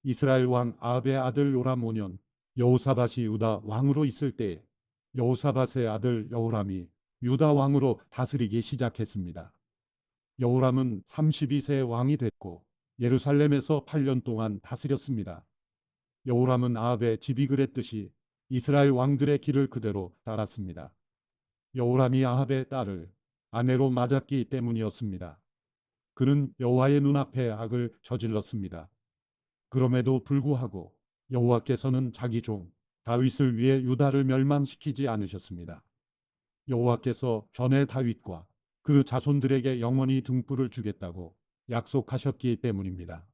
이스라엘 왕 아합의 아들 요람 5년 여호사밧이 유다 왕으로 있을 때에 여호사밧의 아들 여호람이 유다 왕으로 다스리기 시작했습니다. 여호람은 32세 왕이 됐고 예루살렘에서 8년 동안 다스렸습니다. 여호람은 아합의 집이 그랬듯이 이스라엘 왕들의 길을 그대로 따랐습니다. 여호람이 아합의 딸을 아내로 맞았기 때문이었습니다. 그는 여호와의 눈앞에 악을 저질렀습니다. 그럼에도 불구하고 여호와께서는 자기 종 다윗을 위해 유다를 멸망시키지 않으셨습니다. 여호와께서 전에 다윗과 그 자손들에게 영원히 등불을 주겠다고 약속하셨기 때문입니다.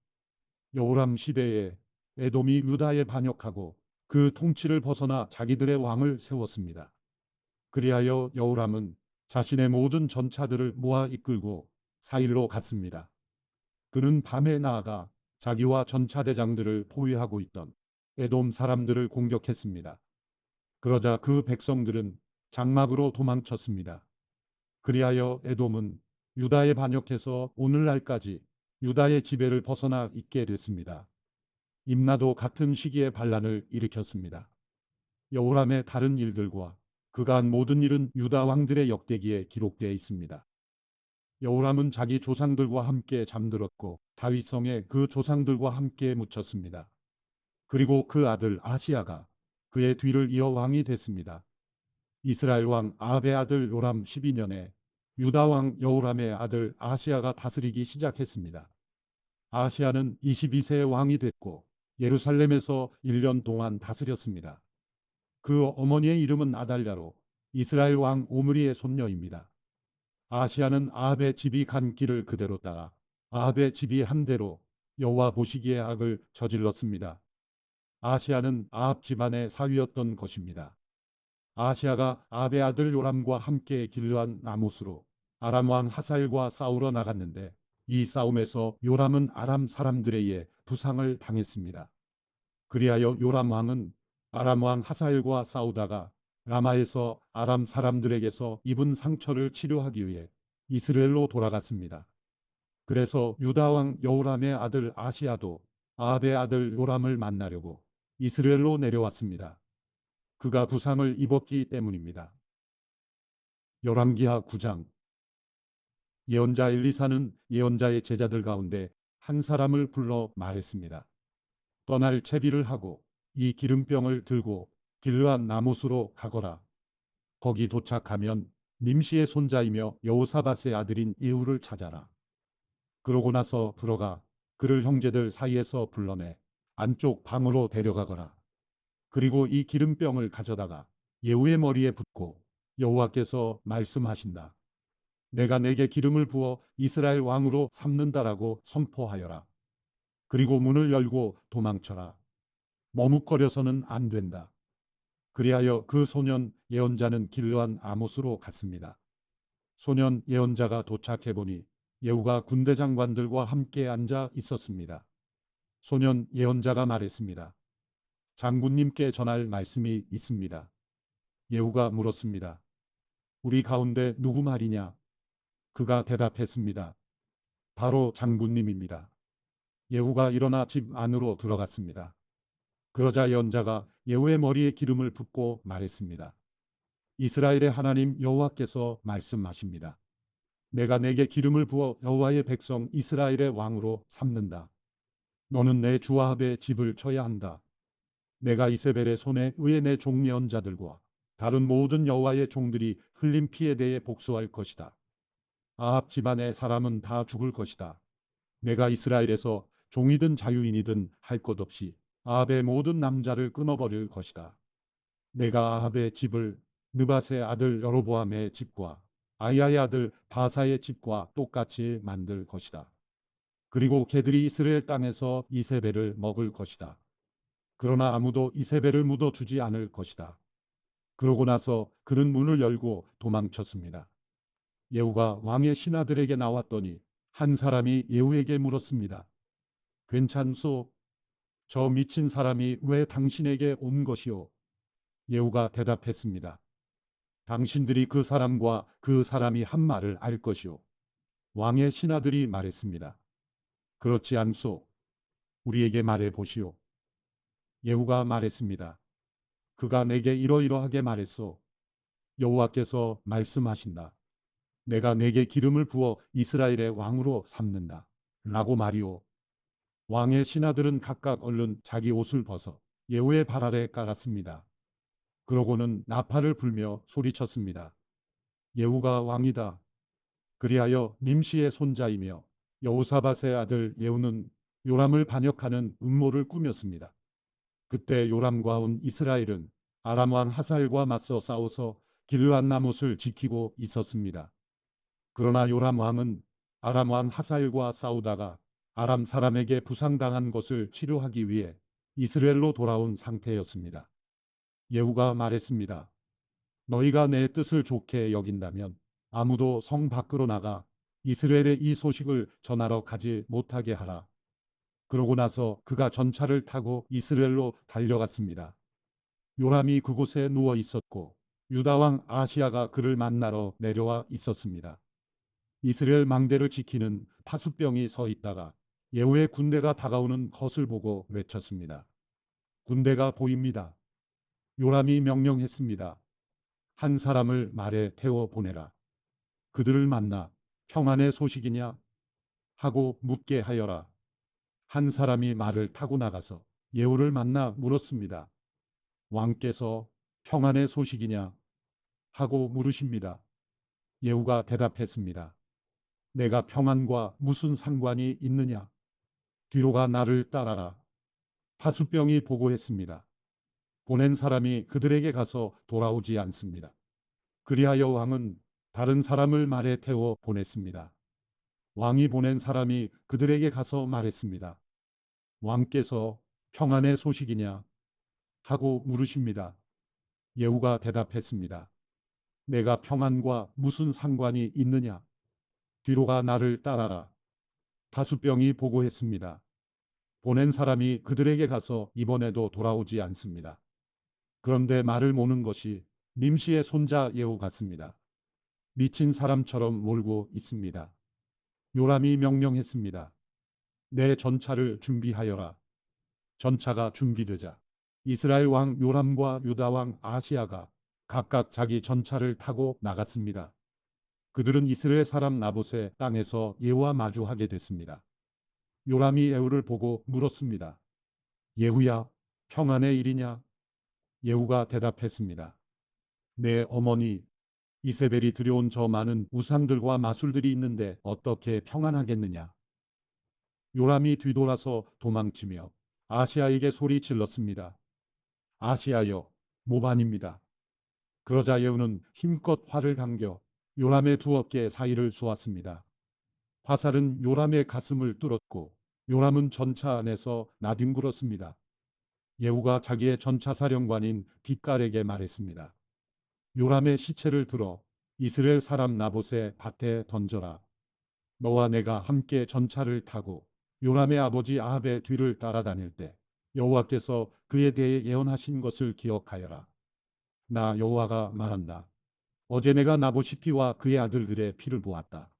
여호람 시대에 에돔이 유다에 반역하고 그 통치를 벗어나 자기들의 왕을 세웠습니다. 그리하여 여호람은 자신의 모든 전차들을 모아 이끌고 사일로 갔습니다. 그는 밤에 나아가 자기와 전차대장들을 포위하고 있던 에돔 사람들을 공격했습니다. 그러자 그 백성들은 장막으로 도망쳤습니다. 그리하여 에돔은 유다에 반역해서 오늘날까지 유다의 지배를 벗어나 있게 됐습니다. 임나도 같은 시기에 반란을 일으켰습니다. 여호람의 다른 일들과 그가 한 모든 일은 유다 왕들의 역대기에 기록되어 있습니다. 여호람은 자기 조상들과 함께 잠들었고 다윗성에 그 조상들과 함께 묻혔습니다. 그리고 그 아들 아시야가 그의 뒤를 이어 왕이 됐습니다. 이스라엘 왕 아합의 아들 요람 12년에 유다 왕 여호람의 아들 아시야가 다스리기 시작했습니다. 아시야는 22세의 왕이 됐고 예루살렘에서 1년 동안 다스렸습니다. 그 어머니의 이름은 아달랴로 이스라엘 왕 오므리의 손녀입니다. 아시야는 아합의 집이 간 길을 그대로 따라 아합의 집이 한 대로 여호와 보시기에 악을 저질렀습니다. 아시야는 아합 집안의 사위였던 것입니다. 아시야가 아합의 아들 요람과 함께 길르한 나못으로 아람 왕 하사엘과 싸우러 나갔는데 이 싸움에서 요람은 아람 사람들에 의해 부상을 당했습니다. 그리하여 요람 왕은 아람 왕 하사엘과 싸우다가 라마에서 아람 사람들에게서 입은 상처를 치료하기 위해 이스라엘로 돌아갔습니다. 그래서 유다 왕 여호람의 아들 아시야도 아합의 아들 요람을 만나려고 이스라엘로 내려왔습니다. 그가 부상을 입었기 때문입니다. 열왕기하 9장. 예언자 엘리사는 예언자의 제자들 가운데 한 사람을 불러 말했습니다. 떠날 채비를 하고 이 기름병을 들고 길르한 나못으로 가거라. 거기 도착하면 nim시의 손자이며 여호사밧의 아들인 예후를 찾아라. 그러고 나서 들어가 그를 형제들 사이에서 불러내 안쪽 방으로 데려가거라. 그리고 이 기름병을 가져다가 예후의 머리에 붓고 여호와께서 말씀하신다. 내가 내게 기름을 부어 이스라엘 왕으로 삼는다라고 선포하여라. 그리고 문을 열고 도망쳐라. 머뭇거려서는 안 된다. 그리하여 그 소년 예언자는 길르한 아못으로 갔습니다. 소년 예언자가 도착해 보니 예후가 군대 장관들과 함께 앉아 있었습니다. 소년 예언자가 말했습니다. 장군님께 전할 말씀이 있습니다. 예후가 물었습니다. 우리 가운데 누구 말이냐? 그가 대답했습니다. 바로 장군님입니다. 예후가 일어나 집 안으로 들어갔습니다. 그러자 예언자가 예후의 머리에 기름을 붓고 말했습니다. 이스라엘의 하나님 여호와께서 말씀하십니다. 내가 내게 기름을 부어 여호와의 백성 이스라엘의 왕으로 삼는다. 너는 내 주 아합의 집을 쳐야 한다. 내가 이세벨의 손에 의해 내 종 예언자들과 다른 모든 여호와의 종들이 흘린 피에 대해 복수할 것이다. 아합 집안의 사람은 다 죽을 것이다. 내가 이스라엘에서 종이든 자유인이든 할 것 없이 아합의 모든 남자를 끊어버릴 것이다. 내가 아합의 집을 느밧의 아들 여로보암의 집과 아이야의 아들 바사의 집과 똑같이 만들 것이다. 그리고 개들이 이스라엘 땅에서 이세벨을 먹을 것이다. 그러나 아무도 이세벨을 묻어주지 않을 것이다. 그러고 나서 그는 문을 열고 도망쳤습니다. 예후가 왕의 신하들에게 나왔더니 한 사람이 예후에게 물었습니다. 괜찮소? 저 미친 사람이 왜 당신에게 온 것이오? 예후가 대답했습니다. 당신들이 그 사람과 그 사람이 한 말을 알 것이오. 왕의 신하들이 말했습니다. 그렇지 않소. 우리에게 말해 보시오. 예후가 말했습니다. 그가 내게 이러이러하게 말했소. 여호와께서 말씀하신다. 내가 내게 기름을 부어 이스라엘의 왕으로 삼는다. 라고 말이오. 왕의 신하들은 각각 얼른 자기 옷을 벗어 예후의 발 아래 깔았습니다. 그러고는 나팔을 불며 소리쳤습니다. 예후가 왕이다. 그리하여 nim시의 손자이며 여호사밧의 아들 예후는 요람을 반역하는 음모를 꾸몄습니다. 그때 요람과 온 이스라엘은 아람 왕 하사엘과 맞서 싸워서 길르앗 나못을 지키고 있었습니다. 그러나 요람 왕은 아람 왕 하사엘과 싸우다가 아람 사람에게 부상당한 것을 치료하기 위해 이스라엘로 돌아온 상태였습니다. 예후가 말했습니다. 너희가 내 뜻을 좋게 여긴다면 아무도 성 밖으로 나가 이스라엘의 이 소식을 전하러 가지 못하게 하라. 그러고 나서 그가 전차를 타고 이스라엘로 달려갔습니다. 요람이 그곳에 누워 있었고 유다 왕 아시아가 그를 만나러 내려와 있었습니다. 이스라엘 망대를 지키는 파수병이 서 있다가 예후의 군대가 다가오는 것을 보고 외쳤습니다. 군대가 보입니다. 요람이 명령했습니다. 한 사람을 말에 태워 보내라. 그들을 만나 평안의 소식이냐? 하고 묻게 하여라. 한 사람이 말을 타고 나가서 예후를 만나 물었습니다. 왕께서 평안의 소식이냐? 하고 물으십니다. 예후가 대답했습니다. 내가 평안과 무슨 상관이 있느냐? 뒤로가 나를 따라라. 파수병이 보고했습니다. 보낸 사람이 그들에게 가서 돌아오지 않습니다. 그리하여 왕은 다른 사람을 말에 태워 보냈습니다. 왕이 보낸 사람이 그들에게 가서 말했습니다. 왕께서 평안의 소식이냐? 하고 물으십니다. 예후가 대답했습니다. 내가 평안과 무슨 상관이 있느냐? 뒤로가 나를 따라라. 파수병이 보고했습니다. 보낸 사람이 그들에게 가서 이번에도 돌아오지 않습니다. 그런데 말을 모는 것이 nim시의 손자 예후 같습니다. 미친 사람처럼 몰고 있습니다. 요람이 명령했습니다. 내 전차를 준비하여라. 전차가 준비되자 이스라엘 왕 요람과 유다 왕 아시아가 각각 자기 전차를 타고 나갔습니다. 그들은 이스라엘 사람 나봇의 땅에서 예후와 마주하게 됐습니다. 요람이 예후를 보고 물었습니다. 예후야, 평안의 일이냐? 예후가 대답했습니다. 내 어머니 이세벨이 들여온 저 많은 우상들과 마술들이 있는데 어떻게 평안하겠느냐? 요람이 뒤돌아서 도망치며 아시아에게 소리 질렀습니다. 아시아여, 모반입니다. 그러자 예후는 힘껏 활을 당겨 요람의 두 어깨 사이를 쏘았습니다. 화살은 요람의 가슴을 뚫었고 요람은 전차 안에서 나뒹굴었습니다. 예후가 자기의 전차사령관인 깃갈에게 말했습니다. 요람의 시체를 들어 이스라엘 사람 나봇의 밭에 던져라. 너와 내가 함께 전차를 타고 요람의 아버지 아합의 뒤를 따라다닐 때 여호와께서 그에 대해 예언하신 것을 기억하여라. 나 여호와가 말한다. 어제 내가 나봇이 피와 그의 아들들의 피를 보았다.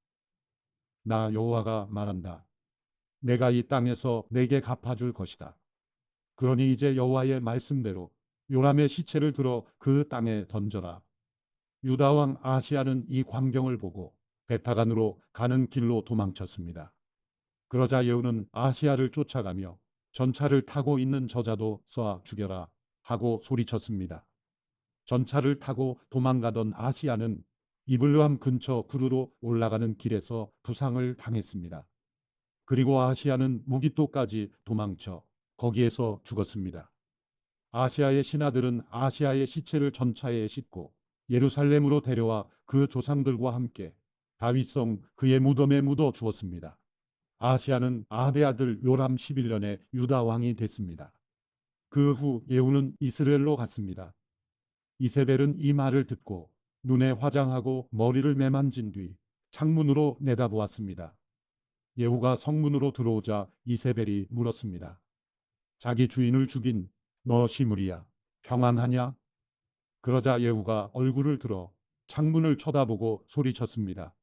나 여호와가 말한다. 내가 이 땅에서 내게 갚아줄 것이다. 그러니 이제 여호와의 말씀대로 요람의 시체를 들어 그 땅에 던져라. 유다 왕 아시아는 이 광경을 보고 베타간으로 가는 길로 도망쳤습니다. 그러자 예후는 아시아를 쫓아가며 전차를 타고 있는 저자도 쏴 죽여라 하고 소리쳤습니다. 전차를 타고 도망가던 아시아는 이블르함 근처 구르로 올라가는 길에서 부상을 당했습니다. 그리고 아시아는 무기토까지 도망쳐 거기에서 죽었습니다. 아시아의 신하들은 아시아의 시체를 전차에 싣고 예루살렘으로 데려와 그 조상들과 함께 다윗성 그의 무덤에 묻어 주었습니다. 아시아는 아합의 아들 요람 11년에 유다 왕이 됐습니다. 그 후 예후는 이스라엘로 갔습니다. 이세벨은 이 말을 듣고 눈에 화장하고 머리를 매만진 뒤 창문으로 내다보았습니다. 예후가 성문으로 들어오자 이세벨이 물었습니다. 자기 주인을 죽인 너 시므리야, 평안하냐? 그러자 예후가 얼굴을 들어 창문을 쳐다보고 소리쳤습니다.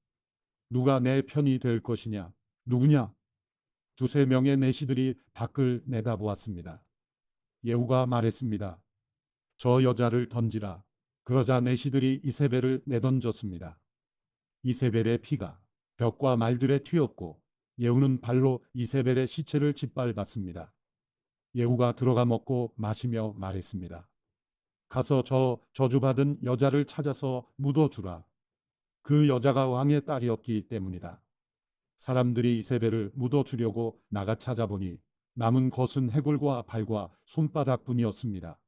누가 내 편이 될 것이냐? 누구냐? 두세 명의 내시들이 밖을 내다보았습니다. 예후가 말했습니다. 저 여자를 던지라. 그러자 내시들이 이세벨을 내던졌습니다. 이세벨의 피가 벽과 말들에 튀었고 예후는 발로 이세벨의 시체를 짓밟았습니다. 예후가 들어가 먹고 마시며 말했습니다. 가서 저 저주받은 여자를 찾아서 묻어주라. 그 여자가 왕의 딸이었기 때문이다. 사람들이 이세벨을 묻어주려고 나가 찾아보니 남은 것은 해골과 발과 손바닥뿐이었습니다.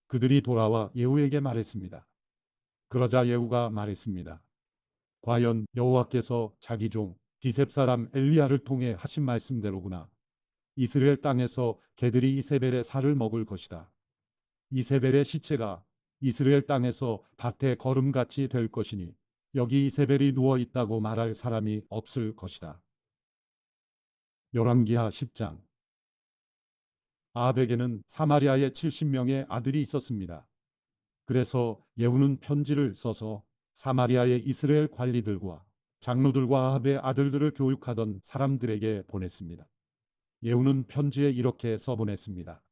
그들이 돌아와 예후에게 말했습니다. 그러자 예후가 말했습니다. 과연 여호와께서 자기 종 디셉 사람 엘리야를 통해 하신 말씀대로구나. 이스라엘 땅에서 개들이 이세벨의 살을 먹을 것이다. 이세벨의 시체가 이스라엘 땅에서 밭에 거름같이 될 것이니 여기 이세벨이 누워 있다고 말할 사람이 없을 것이다. 열왕기하 10장. 아합에게는 사마리아에 70명의 아들이 있었습니다. 그래서 예후는 편지를 써서 사마리아의 이스라엘 관리들과 장로들과 아합의 아들들을 교육하던 사람들에게 보냈습니다. 예후는 편지에 이렇게 써보냈습니다.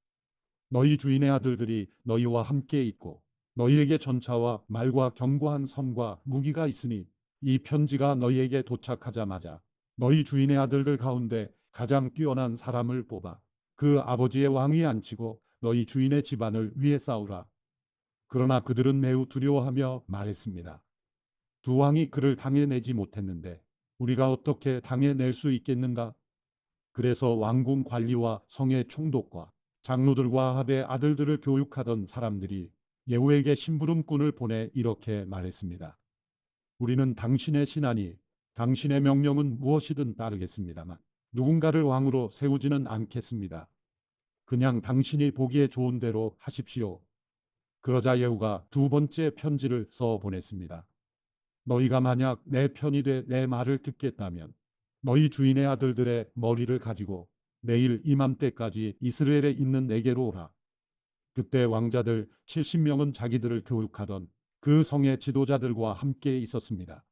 너희 주인의 아들들이 너희와 함께 있고 너희에게 전차와 말과 견고한 섬과 무기가 있으니 이 편지가 너희에게 도착하자마자 너희 주인의 아들들 가운데 가장 뛰어난 사람을 뽑아 그 아버지의 왕위에 앉히고 너희 주인의 집안을 위해 싸우라. 그러나 그들은 매우 두려워하며 말했습니다. 두 왕이 그를 당해내지 못했는데 우리가 어떻게 당해낼 수 있겠는가? 그래서 왕궁 관리와 성의 총독과 장로들과 아합의 아들들을 교육하던 사람들이 예후에게 심부름꾼을 보내 이렇게 말했습니다. 우리는 당신의 신하니 당신의 명령은 무엇이든 따르겠습니다만 누군가를 왕으로 세우지는 않겠습니다. 그냥 당신이 보기에 좋은 대로 하십시오. 그러자 예후가 두 번째 편지를 써 보냈습니다. 너희가 만약 내 편이 돼 내 말을 듣겠다면 너희 주인의 아들들의 머리를 가지고 내일 이맘때까지 이스라엘에 있는 내게로 오라. 그때 왕자들 70명은 자기들을 교육하던 그 성의 지도자들과 함께 있었습니다.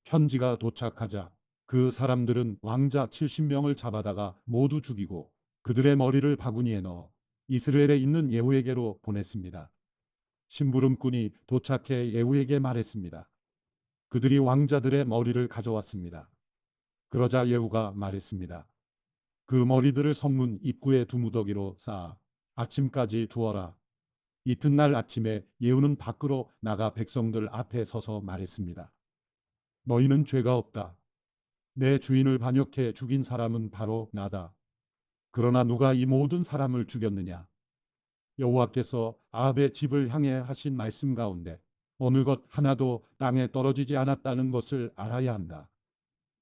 편지가 도착하자 그 사람들은 왕자 70명을 잡아다가 모두 죽이고 그들의 머리를 바구니에 넣어 이스라엘에 있는 예후에게로 보냈습니다. 심부름꾼이 도착해 예후에게 말했습니다. 그들이 왕자들의 머리를 가져왔습니다. 그러자 예후가 말했습니다. 그 머리들을 성문 입구에 두 무더기로 쌓아 아침까지 두어라. 이튿날 아침에 예후는 밖으로 나가 백성들 앞에 서서 말했습니다. 너희는 죄가 없다. 내 주인을 반역해 죽인 사람은 바로 나다. 그러나 누가 이 모든 사람을 죽였느냐? 여호와께서 아합의 집을 향해 하신 말씀 가운데 어느 것 하나도 땅에 떨어지지 않았다는 것을 알아야 한다.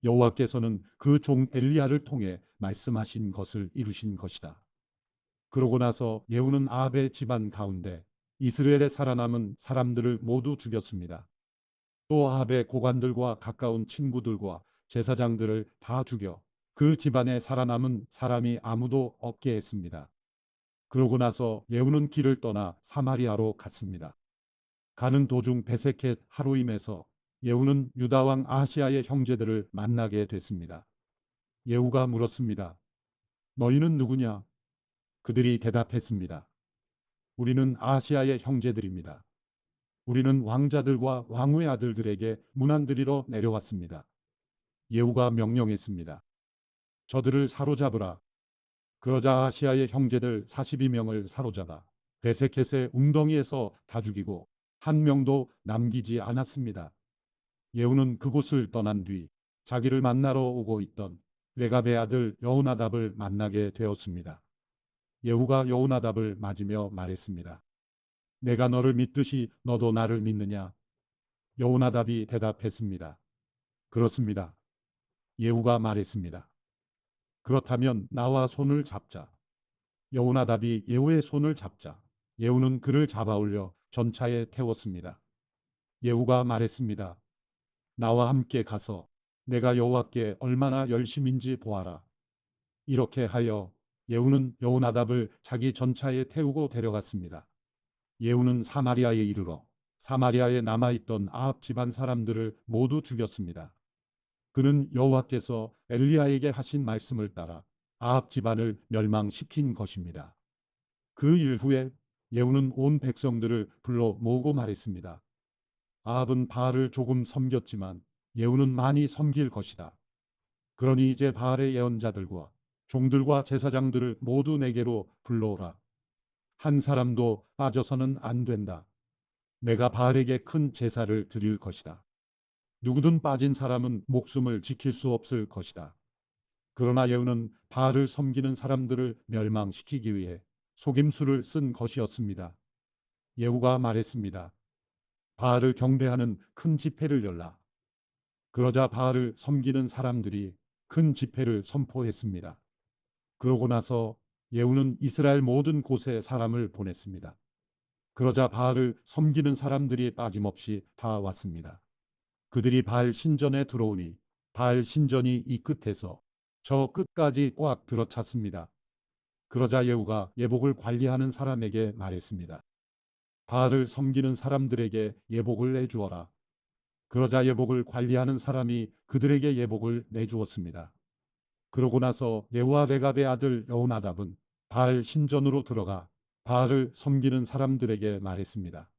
여호와께서는 그 종 엘리야를 통해 말씀하신 것을 이루신 것이다. 그러고 나서 예후는 아합의 집안 가운데 이스라엘에 살아남은 사람들을 모두 죽였습니다. 또 아합의 고관들과 가까운 친구들과 제사장들을 다 죽여 그 집안에 살아남은 사람이 아무도 없게 했습니다. 그러고 나서 예후는 길을 떠나 사마리아로 갔습니다. 가는 도중 베세켓 하루임에서 예후는 유다 왕 아하시아의 형제들을 만나게 됐습니다. 예후가 물었습니다. 너희는 누구냐? 그들이 대답했습니다. 우리는 아하시아의 형제들입니다. 우리는 왕자들과 왕후의 아들들에게 문안드리러 내려왔습니다. 예후가 명령했습니다. 저들을 사로잡으라. 그러자 아하시아의 형제들 42명을 사로잡아 베세켓의 웅덩이에서 다 죽이고 한 명도 남기지 않았습니다. 예후는 그곳을 떠난 뒤 자기를 만나러 오고 있던 레갑의 아들 여호나답을 만나게 되었습니다. 예후가 여호나답을 맞으며 말했습니다. 내가 너를 믿듯이 너도 나를 믿느냐? 여호나답이 대답했습니다. 그렇습니다. 예후가 말했습니다. 그렇다면 나와 손을 잡자. 여호나답이 예후의 손을 잡자 예후는 그를 잡아올려 전차에 태웠습니다. 예후가 말했습니다. 나와 함께 가서 내가 여호와께 얼마나 열심인지 보아라. 이렇게 하여 예후는 여호나답을 자기 전차에 태우고 데려갔습니다. 예후는 사마리아에 이르러 사마리아에 남아있던 아합 집안 사람들을 모두 죽였습니다. 그는 여호와께서 엘리야에게 하신 말씀을 따라 아합 집안을 멸망시킨 것입니다. 그 일 후에 예후는 온 백성들을 불러 모으고 말했습니다. 아합은 바알을 조금 섬겼지만 예후는 많이 섬길 것이다. 그러니 이제 바알의 예언자들과 종들과 제사장들을 모두 내게로 불러오라. 한 사람도 빠져서는 안 된다. 내가 바알에게 큰 제사를 드릴 것이다. 누구든 빠진 사람은 목숨을 지킬 수 없을 것이다. 그러나 예후는 바알을 섬기는 사람들을 멸망시키기 위해 속임수를 쓴 것이었습니다. 예후가 말했습니다. 바알을 경배하는 큰 집회를 열라. 그러자 바알을 섬기는 사람들이 큰 집회를 선포했습니다. 그러고 나서 예후는 이스라엘 모든 곳에 사람을 보냈습니다. 그러자 바알을 섬기는 사람들이 빠짐없이 다 왔습니다. 그들이 바알 신전에 들어오니 바알 신전이 이 끝에서 저 끝까지 꽉 들어찼습니다. 그러자 예후가 예복을 관리하는 사람에게 말했습니다. 바알을 섬기는 사람들에게 예복을 내주어라. 그러자 예복을 관리하는 사람이 그들에게 예복을 내주었습니다. 그러고 나서 예후와 레갑의 아들 여호나답은 바알 신전으로 들어가 바알을 섬기는 사람들에게 말했습니다.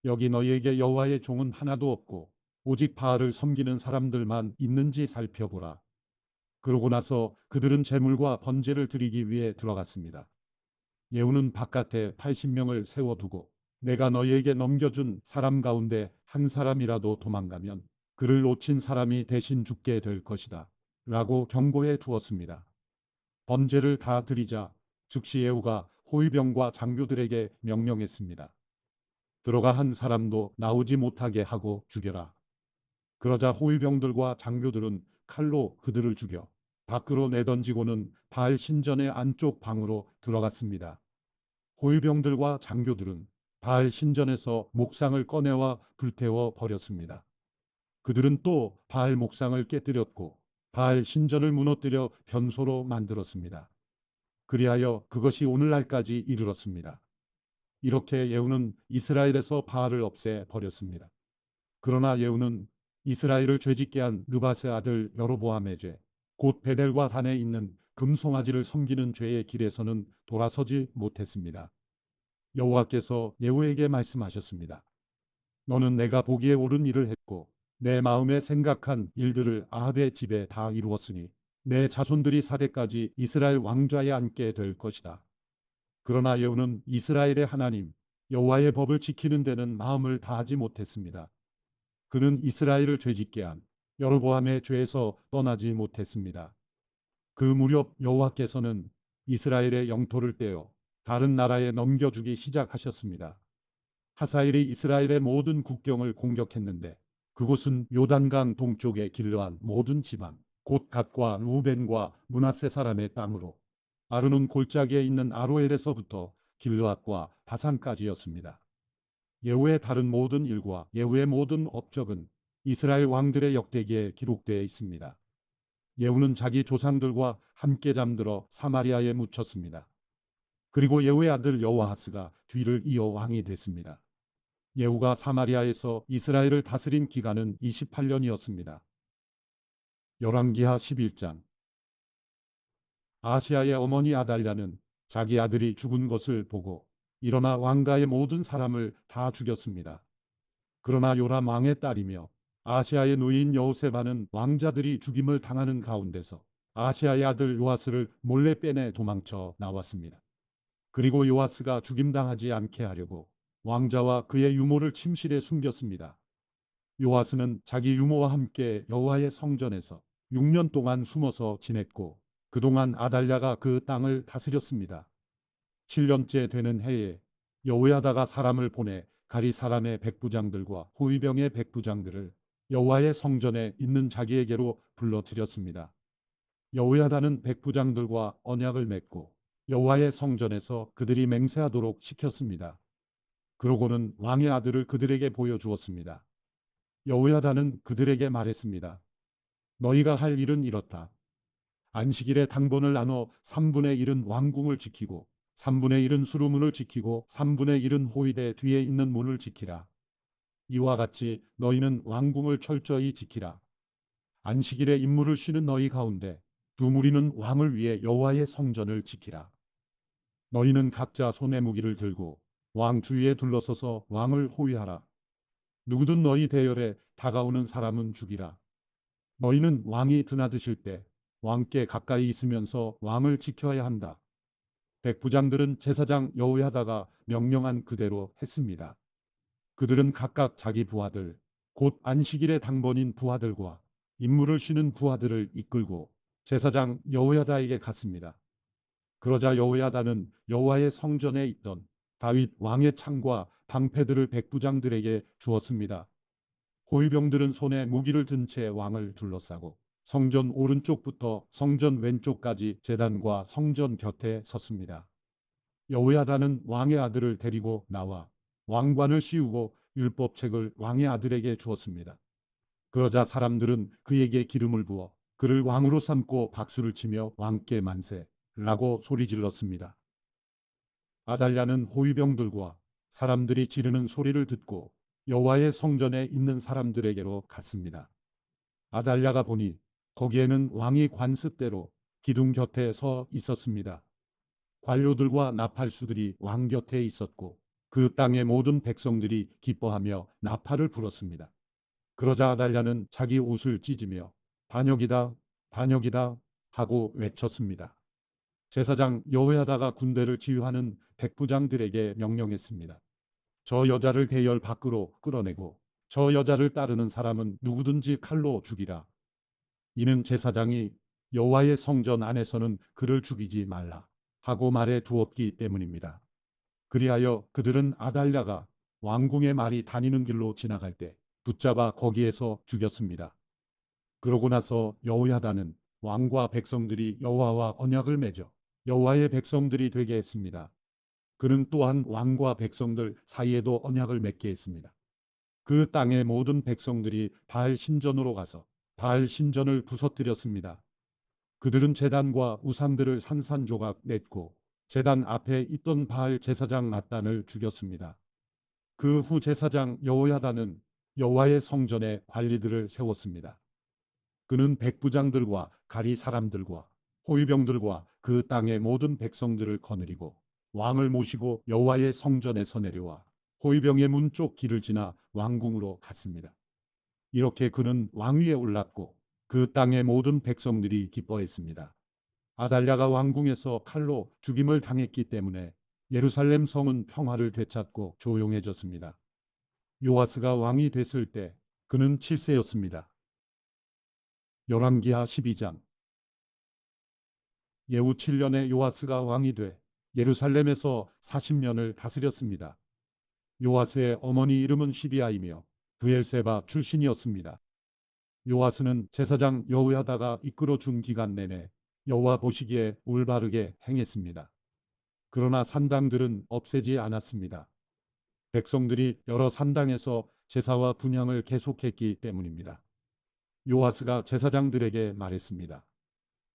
여기 너희에게 여호와의 종은 하나도 없고 오직 바알을 섬기는 사람들만 있는지 살펴보라. 그러고 나서 그들은 제물과 번제를 드리기 위해 들어갔습니다. 예후는 바깥에 80명을 세워두고 내가 너희에게 넘겨준 사람 가운데 한 사람이라도 도망가면 그를 놓친 사람이 대신 죽게 될 것이다. 라고 경고해 두었습니다. 번제를 다 드리자 즉시 예후가 호위병과 장교들에게 명령했습니다. 들어가 한 사람도 나오지 못하게 하고 죽여라. 그러자 호위병들과 장교들은 칼로 그들을 죽여 밖으로 내던지고는 바알 신전의 안쪽 방으로 들어갔습니다. 호위병들과 장교들은 바알 신전에서 목상을 꺼내와 불태워 버렸습니다. 그들은 또 바알 목상을 깨뜨렸고 바알 신전을 무너뜨려 변소로 만들었습니다. 그리하여 그것이 오늘날까지 이르렀습니다. 이렇게 예후는 이스라엘에서 바알을 없애 버렸습니다. 그러나 예후는 이스라엘을 죄짓게 한 느밧의 아들 여로보암의 죄, 곧 베델과 단에 있는 금송아지를 섬기는 죄의 길에서는 돌아서지 못했습니다. 여호와께서 예후에게 말씀하셨습니다. 너는 내가 보기에 옳은 일을 했고 내 마음에 생각한 일들을 아합의 집에 다 이루었으니 내 자손들이 사대까지 이스라엘 왕좌에 앉게 될 것이다. 그러나 예후는 이스라엘의 하나님 여호와의 법을 지키는 데는 마음을 다하지 못했습니다. 그는 이스라엘을 죄짓게 한 여로보암의 죄에서 떠나지 못했습니다. 그 무렵 여호와께서는 이스라엘의 영토를 떼어 다른 나라에 넘겨주기 시작하셨습니다. 하사엘이 이스라엘의 모든 국경을 공격했는데 그곳은 요단강 동쪽의 길르한 모든 지방, 곧 갓과 루벤과 므낫세 사람의 땅으로 아르논 골짜기에 있는 아로엘에서부터 길르앗과 바산까지였습니다. 예후의 다른 모든 일과 예후의 모든 업적은 이스라엘 왕들의 역대기에 기록되어 있습니다. 예후는 자기 조상들과 함께 잠들어 사마리아에 묻혔습니다. 그리고 예후의 아들 여호아하스가 뒤를 이어 왕이 됐습니다. 예후가 사마리아에서 이스라엘을 다스린 기간은 28년이었습니다. 열왕기하 11장. 아시아의 어머니 아달랴는 자기 아들이 죽은 것을 보고 일어나 왕가의 모든 사람을 다 죽였습니다. 그러나 요람 왕의 딸이며 아시아의 누이인 여호세바는 왕자들이 죽임을 당하는 가운데서 아시아의 아들 요아스를 몰래 빼내 도망쳐 나왔습니다. 그리고 요아스가 죽임당하지 않게 하려고 왕자와 그의 유모를 침실에 숨겼습니다. 요아스는 자기 유모와 함께 여호와의 성전에서 6년 동안 숨어서 지냈고 그동안 아달랴가 그 땅을 다스렸습니다. 7년째 되는 해에 여호야다가 사람을 보내 가리 사람의 백부장들과 호위병의 백부장들을 여호와의 성전에 있는 자기에게로 불러들였습니다. 여호야다는 백부장들과 언약을 맺고 여호와의 성전에서 그들이 맹세하도록 시켰습니다. 그러고는 왕의 아들을 그들에게 보여주었습니다. 여호야다는 그들에게 말했습니다. 너희가 할 일은 이렇다. 안식일에 당번을 나눠 3분의 1은 왕궁을 지키고 3분의 1은 수루문을 지키고 3분의 1은 호위대 뒤에 있는 문을 지키라. 이와 같이 너희는 왕궁을 철저히 지키라. 안식일에 임무를 쉬는 너희 가운데 두 무리는 왕을 위해 여호와의 성전을 지키라. 너희는 각자 손에 무기를 들고 왕 주위에 둘러서서 왕을 호위하라. 누구든 너희 대열에 다가오는 사람은 죽이라. 너희는 왕이 드나드실 때 왕께 가까이 있으면서 왕을 지켜야 한다. 백부장들은 제사장 여호야다가 명령한 그대로 했습니다. 그들은 각각 자기 부하들, 곧 안식일의 당번인 부하들과 임무를 쉬는 부하들을 이끌고 제사장 여호야다에게 갔습니다. 그러자 여호야다는 여호와의 성전에 있던 다윗 왕의 창과 방패들을 백부장들에게 주었습니다. 호위병들은 손에 무기를 든 채 왕을 둘러싸고 성전 오른쪽부터 성전 왼쪽까지 제단과 성전 곁에 섰습니다. 여호야다는 왕의 아들을 데리고 나와 왕관을 씌우고 율법책을 왕의 아들에게 주었습니다. 그러자 사람들은 그에게 기름을 부어 그를 왕으로 삼고 박수를 치며 왕께 만세라고 소리질렀습니다. 아달랴는 호위병들과 사람들이 지르는 소리를 듣고 여호와의 성전에 있는 사람들에게로 갔습니다. 아달랴가 보니 거기에는 왕이 관습대로 기둥 곁에 서 있었습니다. 관료들과 나팔수들이 왕 곁에 있었고 그 땅의 모든 백성들이 기뻐하며 나팔을 불었습니다. 그러자 아달랴는 자기 옷을 찢으며 반역이다, 반역이다 하고 외쳤습니다. 제사장 여호야다가 군대를 지휘하는 백부장들에게 명령했습니다. 저 여자를 대열 밖으로 끌어내고 저 여자를 따르는 사람은 누구든지 칼로 죽이라. 이는 제사장이 여호와의 성전 안에서는 그를 죽이지 말라 하고 말해 두었기 때문입니다. 그리하여 그들은 아달랴가 왕궁의 말이 다니는 길로 지나갈 때 붙잡아 거기에서 죽였습니다. 그러고 나서 여호야다는 왕과 백성들이 여호와와 언약을 맺어 여호와의 백성들이 되게 했습니다. 그는 또한 왕과 백성들 사이에도 언약을 맺게 했습니다. 그 땅의 모든 백성들이 바알 신전으로 가서 바알 신전을 부서뜨렸습니다. 그들은 제단과 우상들을 산산조각 냈고 제단 앞에 있던 바알 제사장 나단을 죽였습니다. 그 후 제사장 여호야다는 여호와의 성전에 관리들을 세웠습니다. 그는 백부장들과 가리 사람들과 호위병들과 그 땅의 모든 백성들을 거느리고 왕을 모시고 여호와의 성전에서 내려와 호위병의 문 쪽 길을 지나 왕궁으로 갔습니다. 이렇게 그는 왕위에 올랐고 그 땅의 모든 백성들이 기뻐했습니다. 아달랴가 왕궁에서 칼로 죽임을 당했기 때문에 예루살렘 성은 평화를 되찾고 조용해졌습니다. 요아스가 왕이 됐을 때 그는 7세였습니다. 열왕기하 12장. 예후 7년에 요아스가 왕이 돼 예루살렘에서 40년을 다스렸습니다. 요아스의 어머니 이름은 시비아이며 브엘세바 출신이었습니다. 요아스는 제사장 여호야다가 이끌어 준 기간 내내 여호와 보시기에 올바르게 행했습니다. 그러나 산당들은 없애지 않았습니다. 백성들이 여러 산당에서 제사와 분향을 계속했기 때문입니다. 요아스가 제사장들에게 말했습니다.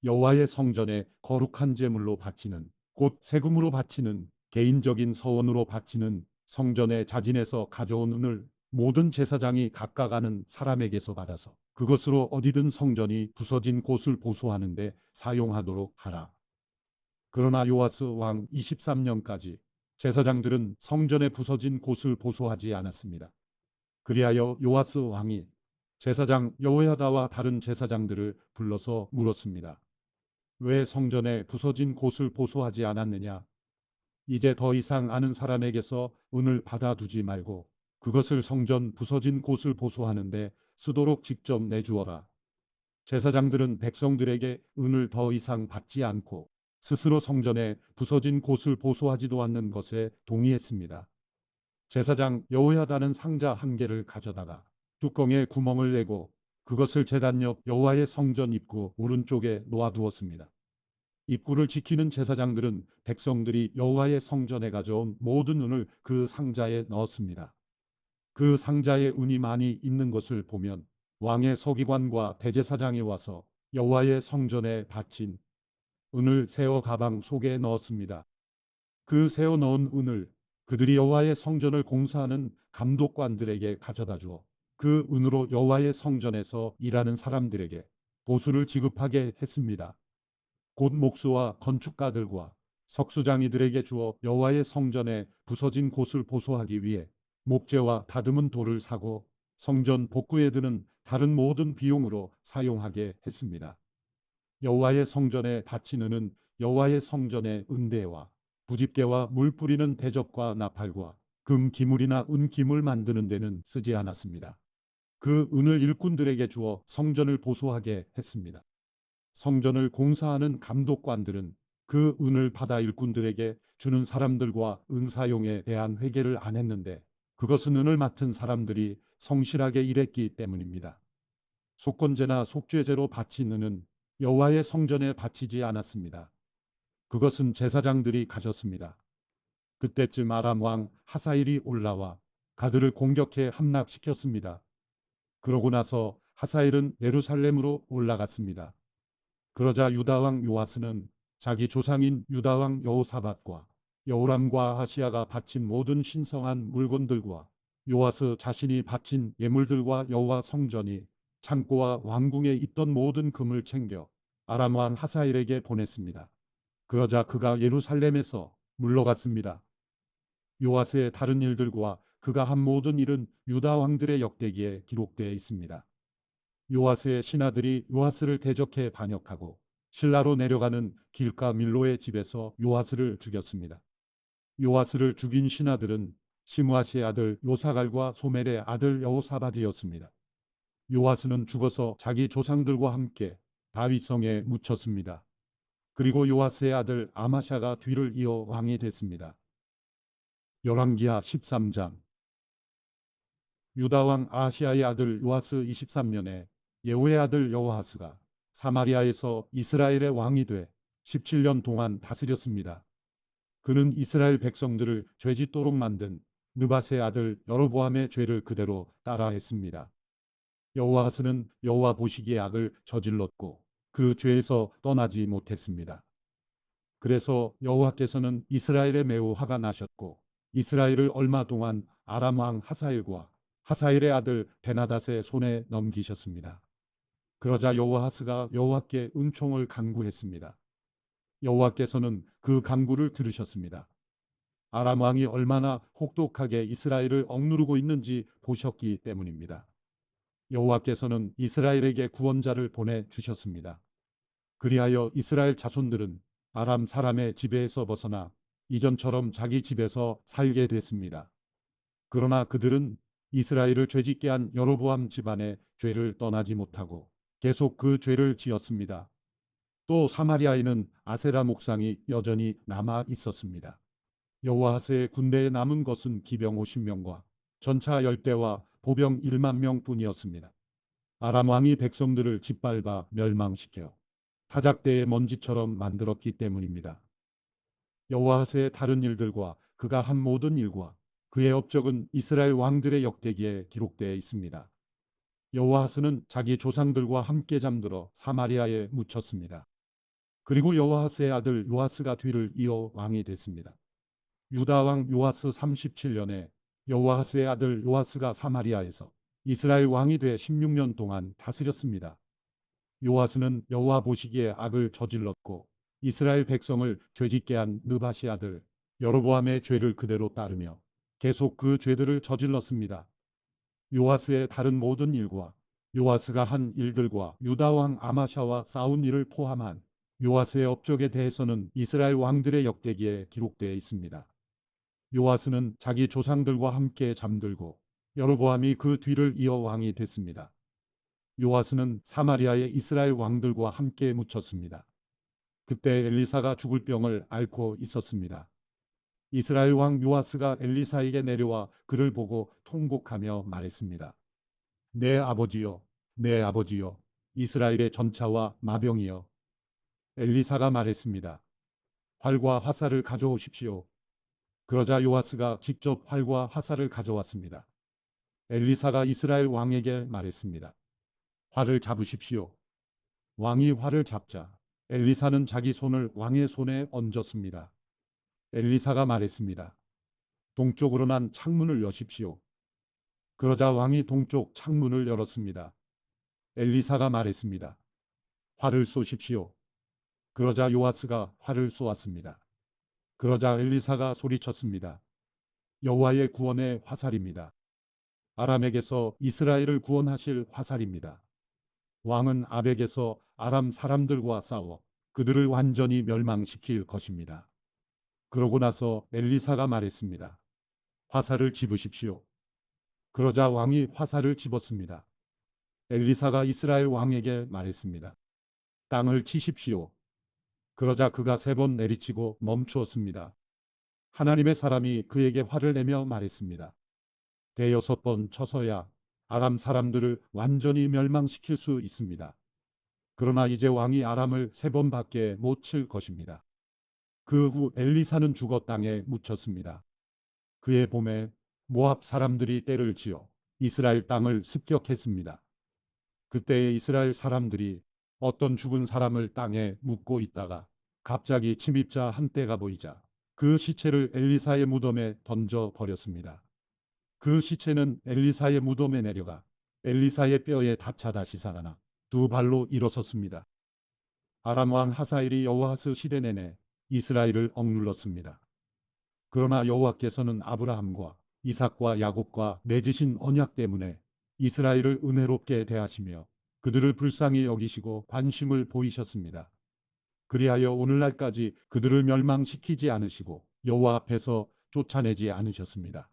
여호와의 성전에 거룩한 제물로 바치는 곧 세금으로 바치는 개인적인 서원으로 바치는 성전의 자진에서 가져온 은을 모든 제사장이 각각 아는 사람에게서 받아서 그것으로 어디든 성전이 부서진 곳을 보수하는 데 사용하도록 하라. 그러나 요아스 왕 23년까지 제사장들은 성전에 부서진 곳을 보수하지 않았습니다. 그리하여 요아스 왕이 제사장 여호야다와 다른 제사장들을 불러서 물었습니다. 왜 성전에 부서진 곳을 보수하지 않았느냐? 이제 더 이상 아는 사람에게서 은을 받아두지 말고 그것을 성전 부서진 곳을 보수하는데 쓰도록 직접 내주어라. 제사장들은 백성들에게 은을 더 이상 받지 않고 스스로 성전에 부서진 곳을 보수하지도 않는 것에 동의했습니다. 제사장 여호야다는 상자 한 개를 가져다가 뚜껑에 구멍을 내고 그것을 제단 옆 여호와의 성전 입구 오른쪽에 놓아두었습니다. 입구를 지키는 제사장들은 백성들이 여호와의 성전에 가져온 모든 은을 그 상자에 넣었습니다. 그 상자에 은이 많이 있는 것을 보면 왕의 서기관과 대제사장이 와서 여호와의 성전에 바친 은을 세어 가방 속에 넣었습니다. 그 세어 넣은 은을 그들이 여호와의 성전을 공사하는 감독관들에게 가져다 주어 그 은으로 여호와의 성전에서 일하는 사람들에게 보수를 지급하게 했습니다. 곧 목수와 건축가들과 석수장이들에게 주어 여호와의 성전에 부서진 곳을 보수하기 위해 목재와 다듬은 돌을 사고 성전 복구에 드는 다른 모든 비용으로 사용하게 했습니다. 여호와의 성전에 바치는 은 여호와의 성전의 은대와 부집개와 물 뿌리는 대접과 나팔과 금 기물이나 은 기물 만드는 데는 쓰지 않았습니다. 그 은을 일꾼들에게 주어 성전을 보수하게 했습니다. 성전을 공사하는 감독관들은 그 은을 받아 일꾼들에게 주는 사람들과 은 사용에 대한 회개를 안 했는데, 그것은 은을 맡은 사람들이 성실하게 일했기 때문입니다. 속건제나 속죄제로 바친 은은 여호와의 성전에 바치지 않았습니다. 그것은 제사장들이 가졌습니다. 그때쯤 아람 왕 하사일이 올라와 가드를 공격해 함락시켰습니다. 그러고 나서 하사일은 예루살렘으로 올라갔습니다. 그러자 유다 왕 요아스는 자기 조상인 유다 왕 여호사밧과 여호람과 아하시아가 바친 모든 신성한 물건들과 요아스 자신이 바친 예물들과 여호와 성전이 창고와 왕궁에 있던 모든 금을 챙겨 아람 왕 하사일에게 보냈습니다. 그러자 그가 예루살렘에서 물러갔습니다. 요아스의 다른 일들과 그가 한 모든 일은 유다 왕들의 역대기에 기록되어 있습니다. 요아스의 신하들이 요아스를 대적해 반역하고 실라로 내려가는 길가 밀로의 집에서 요아스를 죽였습니다. 요아스를 죽인 신하들은 시므아시의 아들 요사갈과 소멜의 아들 여호사밧이었습니다. 요아스는 죽어서 자기 조상들과 함께 다윗성에 묻혔습니다. 그리고 요아스의 아들 아마샤가 뒤를 이어 왕이 됐습니다. 열왕기하 13장. 유다 왕 아하시아의 아들 요아스 23년에 예후의 아들 여호아스가 사마리아에서 이스라엘의 왕이 돼 17년 동안 다스렸습니다. 그는 이스라엘 백성들을 죄짓도록 만든 느밧의 아들 여로보암의 죄를 그대로 따라했습니다. 여호아스는 여호와 보시기에 악을 저질렀고 그 죄에서 떠나지 못했습니다. 그래서 여호와께서는 이스라엘에 매우 화가 나셨고 이스라엘을 얼마 동안 아람 왕 하사일과 하사일의 아들 베나닷의 손에 넘기셨습니다. 그러자 여호아스가 여호와께 은총을 간구했습니다. 여호와께서는 그 간구를 들으셨습니다. 아람 왕이 얼마나 혹독하게 이스라엘을 억누르고 있는지 보셨기 때문입니다. 여호와께서는 이스라엘에게 구원자를 보내주셨습니다. 그리하여 이스라엘 자손들은 아람 사람의 지배에서 벗어나 이전처럼 자기 집에서 살게 됐습니다. 그러나 그들은 이스라엘을 죄짓게 한 여로보암 집안의 죄를 떠나지 못하고 계속 그 죄를 지었습니다. 또 사마리아에는 아세라 목상이 여전히 남아 있었습니다. 여호아스의 군대에 남은 것은 기병 50명과 전차 10대와 보병 1만 명뿐이었습니다. 아람 왕이 백성들을 짓밟아 멸망시켜 타작대의 먼지처럼 만들었기 때문입니다. 여호아스의 다른 일들과 그가 한 모든 일과 그의 업적은 이스라엘 왕들의 역대기에 기록되어 있습니다. 여호아스는 자기 조상들과 함께 잠들어 사마리아에 묻혔습니다. 그리고 여호아스의 아들 요아스가 뒤를 이어 왕이 됐습니다. 유다 왕 요아스 37년에 여호아스의 아들 요아스가 사마리아에서 이스라엘 왕이 돼 16년 동안 다스렸습니다. 요아스는 여호와 보시기에 악을 저질렀고 이스라엘 백성을 죄짓게 한 느밧의 아들 여로보암의 죄를 그대로 따르며 계속 그 죄들을 저질렀습니다. 요아스의 다른 모든 일과 요아스가 한 일들과 유다 왕 아마샤와 싸운 일을 포함한 요아스의 업적에 대해서는 이스라엘 왕들의 역대기에 기록되어 있습니다. 요아스는 자기 조상들과 함께 잠들고 여로보암이 그 뒤를 이어 왕이 됐습니다. 요아스는 사마리아의 이스라엘 왕들과 함께 묻혔습니다. 그때 엘리사가 죽을 병을 앓고 있었습니다. 이스라엘 왕 요아스가 엘리사에게 내려와 그를 보고 통곡하며 말했습니다. 내 아버지여, 내 아버지여, 이스라엘의 전차와 마병이여. 엘리사가 말했습니다. 활과 화살을 가져오십시오. 그러자 요아스가 직접 활과 화살을 가져왔습니다. 엘리사가 이스라엘 왕에게 말했습니다. 활을 잡으십시오. 왕이 활을 잡자 엘리사는 자기 손을 왕의 손에 얹었습니다. 엘리사가 말했습니다. 동쪽으로 난 창문을 여십시오. 그러자 왕이 동쪽 창문을 열었습니다. 엘리사가 말했습니다. 활을 쏘십시오. 그러자 요아스가 활을 쏘았습니다. 그러자 엘리사가 소리쳤습니다. 여호와의 구원의 화살입니다. 아람에게서 이스라엘을 구원하실 화살입니다. 왕은 아벡에서 아람 사람들과 싸워 그들을 완전히 멸망시킬 것입니다. 그러고 나서 엘리사가 말했습니다. 화살을 집으십시오. 그러자 왕이 화살을 집었습니다. 엘리사가 이스라엘 왕에게 말했습니다. 땅을 치십시오. 그러자 그가 3번 내리치고 멈추었습니다. 하나님의 사람이 그에게 화를 내며 말했습니다. 대여섯 번 쳐서야 아람 사람들을 완전히 멸망시킬 수 있습니다. 그러나 이제 왕이 아람을 3번밖에 못 칠 것입니다. 그 후 엘리사는 죽어 땅에 묻혔습니다. 그의 봄에 모압 사람들이 떼를 지어 이스라엘 땅을 습격했습니다. 그때에 이스라엘 사람들이 어떤 죽은 사람을 땅에 묻고 있다가 갑자기 침입자 한 떼가 보이자 그 시체를 엘리사의 무덤에 던져 버렸습니다. 그 시체는 엘리사의 무덤에 내려가 엘리사의 뼈에 닿자 다시 살아나 2발로 일어섰습니다. 아람 왕 하사엘이 여호아스 시대 내내 이스라엘을 억눌렀습니다. 그러나 여호와께서는 아브라함과 이삭과 야곱과 맺으신 언약 때문에 이스라엘을 은혜롭게 대하시며 그들을 불쌍히 여기시고 관심을 보이셨습니다. 그리하여 오늘날까지 그들을 멸망시키지 않으시고 여호와 앞에서 쫓아내지 않으셨습니다.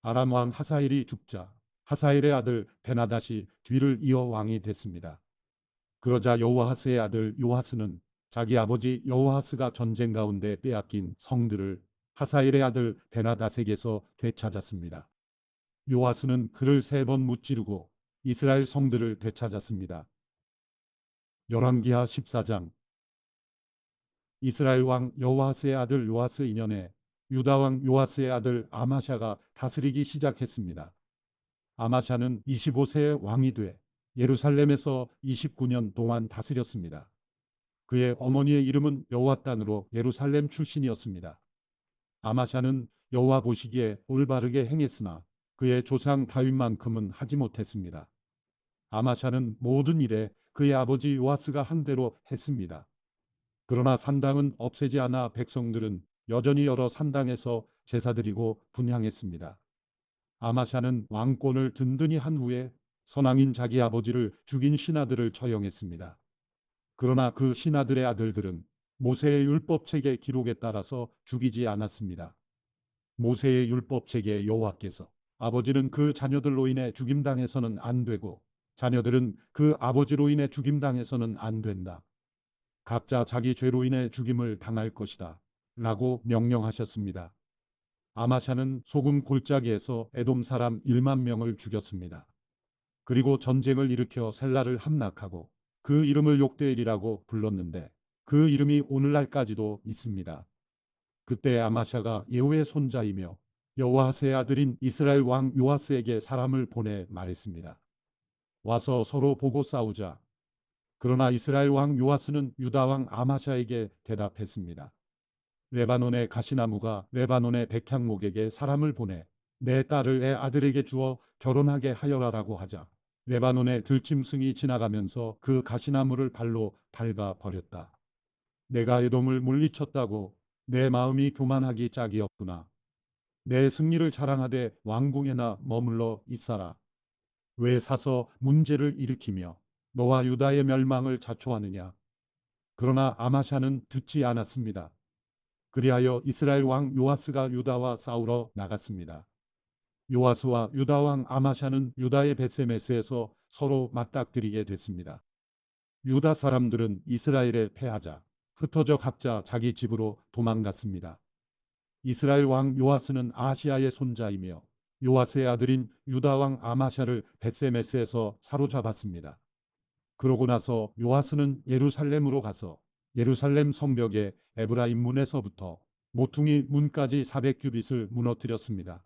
아람 왕 하사엘이 죽자 하사엘의 아들 베나닷이 뒤를 이어 왕이 됐습니다. 그러자 여호아스의 아들 요아스는 자기 아버지 여호아스가 전쟁 가운데 빼앗긴 성들을 하사엘의 아들 베나닷에게서 되찾았습니다. 요아스는 그를 3번 무찌르고 이스라엘 성들을 되찾았습니다. 열왕기하 14장. 이스라엘 왕 여호아스의 아들 요아스 2년에 유다 왕 요아스의 아들 아마샤가 다스리기 시작했습니다. 아마샤는 25세의 왕이 돼 예루살렘에서 29년 동안 다스렸습니다. 그의 어머니의 이름은 여호와단으로 예루살렘 출신이었습니다. 아마샤는 여호와 보시기에 올바르게 행했으나 그의 조상 다윗만큼은 하지 못했습니다. 아마샤는 모든 일에 그의 아버지 요아스가 한 대로 했습니다. 그러나 산당은 없애지 않아 백성들은 여전히 여러 산당에서 제사드리고 분향했습니다. 아마샤는 왕권을 든든히 한 후에 선왕인 자기 아버지를 죽인 신하들을 처형했습니다. 그러나 그 신하들의 아들들은 모세의 율법책의 기록에 따라서 죽이지 않았습니다. 모세의 율법책에 여호와께서 아버지는 그 자녀들로 인해 죽임당해서는 안 되고 자녀들은 그 아버지로 인해 죽임당해서는 안 된다. 각자 자기 죄로 인해 죽임을 당할 것이다. 라고 명령하셨습니다. 아마샤는 소금 골짜기에서 에돔 사람 1만 명을 죽였습니다. 그리고 전쟁을 일으켜 셀라를 함락하고 그 이름을 욕대일이라고 불렀는데 그 이름이 오늘날까지도 있습니다. 그때 아마샤가 예후의 손자이며 여호아스의 아들인 이스라엘 왕 요아스에게 사람을 보내 말했습니다. 와서 서로 보고 싸우자. 그러나 이스라엘 왕 요아스는 유다 왕 아마샤에게 대답했습니다. 레바논의 가시나무가 레바논의 백향목에게 사람을 보내 내 딸을 내 아들에게 주어 결혼하게 하여라라고 하자 레바논의 들짐승이 지나가면서 그 가시나무를 발로 밟아 버렸다. 내가 에돔을 물리쳤다고 내 마음이 교만하기 짝이 없구나. 내 승리를 자랑하되 왕궁에나 머물러 있어라. 왜 사서 문제를 일으키며 너와 유다의 멸망을 자초하느냐. 그러나 아마샤는 듣지 않았습니다. 그리하여 이스라엘 왕 요아스가 유다와 싸우러 나갔습니다. 요아스와 유다 왕 아마샤는 유다의 벳세메스에서 서로 맞닥뜨리게 됐습니다. 유다 사람들은 이스라엘에 패하자 흩어져 각자 자기 집으로 도망갔습니다. 이스라엘 왕 요아스는 아시아의 손자이며 요아스의 아들인 유다 왕 아마샤를 벳세메스에서 사로잡았습니다. 그러고 나서 요아스는 예루살렘으로 가서 예루살렘 성벽의 에브라임 문에서부터 모퉁이 문까지 400규빗을 무너뜨렸습니다.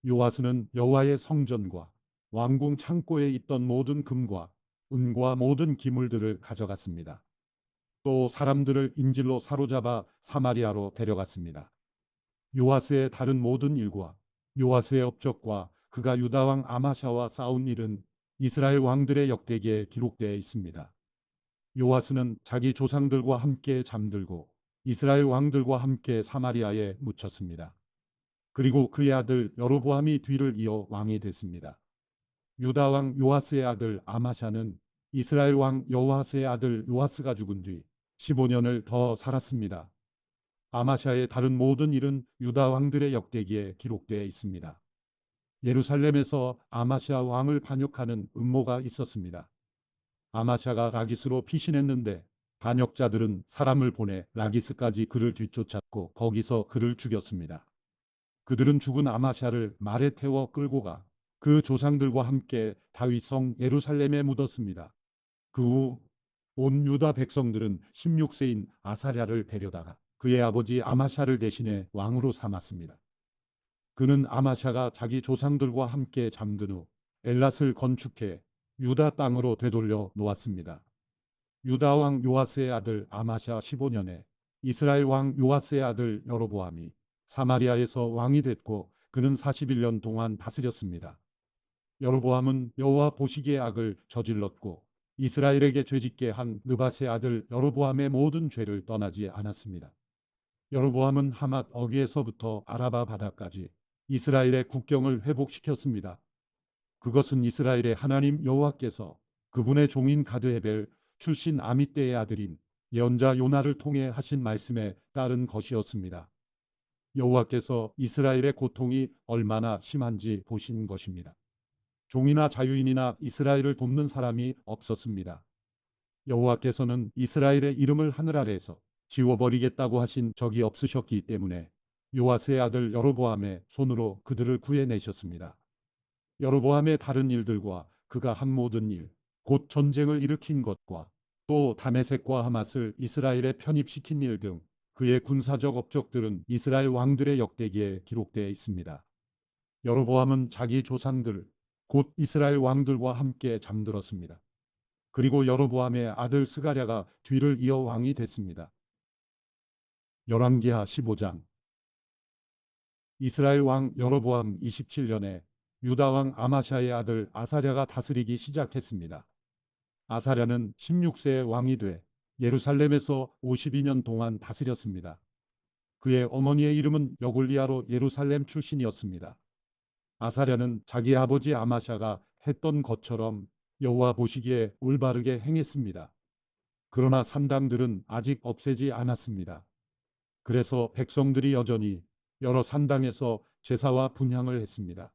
요아스는 여호와의 성전과 왕궁 창고에 있던 모든 금과 은과 모든 기물들을 가져갔습니다. 또 사람들을 인질로 사로잡아 사마리아로 데려갔습니다. 요아스의 다른 모든 일과 요아스의 업적과 그가 유다 왕 아마샤와 싸운 일은 이스라엘 왕들의 역대기에 기록되어 있습니다. 요아스는 자기 조상들과 함께 잠들고 이스라엘 왕들과 함께 사마리아에 묻혔습니다. 그리고 그의 아들 여로보암이 뒤를 이어 왕이 됐습니다. 유다 왕 요아스의 아들 아마샤는 이스라엘 왕 여호아스의 아들 요아스가 죽은 뒤 15년을 더 살았습니다. 아마샤의 다른 모든 일은 유다 왕들의 역대기에 기록되어 있습니다. 예루살렘에서 아마샤 왕을 반역하는 음모가 있었습니다. 아마샤가 라기스로 피신했는데 반역자들은 사람을 보내 라기스까지 그를 뒤쫓았고 거기서 그를 죽였습니다. 그들은 죽은 아마샤를 말에 태워 끌고 가 그 조상들과 함께 다윗성 예루살렘에 묻었습니다. 그 후 온 유다 백성들은 16세인 아사랴를 데려다가 그의 아버지 아마샤를 대신해 왕으로 삼았습니다. 그는 아마샤가 자기 조상들과 함께 잠든 후 엘랏을 건축해 유다 땅으로 되돌려 놓았습니다. 유다 왕 요아스의 아들 아마샤 15년에 이스라엘 왕 요아스의 아들 여로보암이 사마리아에서 왕이 됐고 그는 41년 동안 다스렸습니다. 여로보암은 여호와 보시기에 악을 저질렀고 이스라엘에게 죄짓게 한 느밧의 아들 여로보암의 모든 죄를 떠나지 않았습니다. 여로보암은 하맛 어귀에서부터 아라바 바다까지 이스라엘의 국경을 회복시켰습니다. 그것은 이스라엘의 하나님 여호와께서 그분의 종인 가드헤벨 출신 아미떼의 아들인 예언자 요나를 통해 하신 말씀에 따른 것이었습니다. 여호와께서 이스라엘의 고통이 얼마나 심한지 보신 것입니다. 종이나 자유인이나 이스라엘을 돕는 사람이 없었습니다. 여호와께서는 이스라엘의 이름을 하늘 아래에서 지워버리겠다고 하신 적이 없으셨기 때문에 요아스의 아들 여로보암의 손으로 그들을 구해내셨습니다. 여로보암의 다른 일들과 그가 한 모든 일, 곧 전쟁을 일으킨 것과 또 다메섹과 하맛을 이스라엘에 편입시킨 일 등 그의 군사적 업적들은 이스라엘 왕들의 역대기에 기록되어 있습니다. 여로보암은 자기 조상들, 곧 이스라엘 왕들과 함께 잠들었습니다. 그리고 여로보암의 아들 스가랴가 뒤를 이어 왕이 됐습니다. 열왕기하 15장. 이스라엘 왕 여로보암 27년에 유다 왕 아마샤의 아들 아사랴가 다스리기 시작했습니다. 아사랴는 16세에 왕이 돼 예루살렘에서 52년 동안 다스렸습니다. 그의 어머니의 이름은 여골리아로 예루살렘 출신이었습니다. 아사랴는 자기 아버지 아마샤가 했던 것처럼 여호와 보시기에 올바르게 행했습니다. 그러나 산당들은 아직 없애지 않았습니다. 그래서 백성들이 여전히 여러 산당에서 제사와 분향을 했습니다.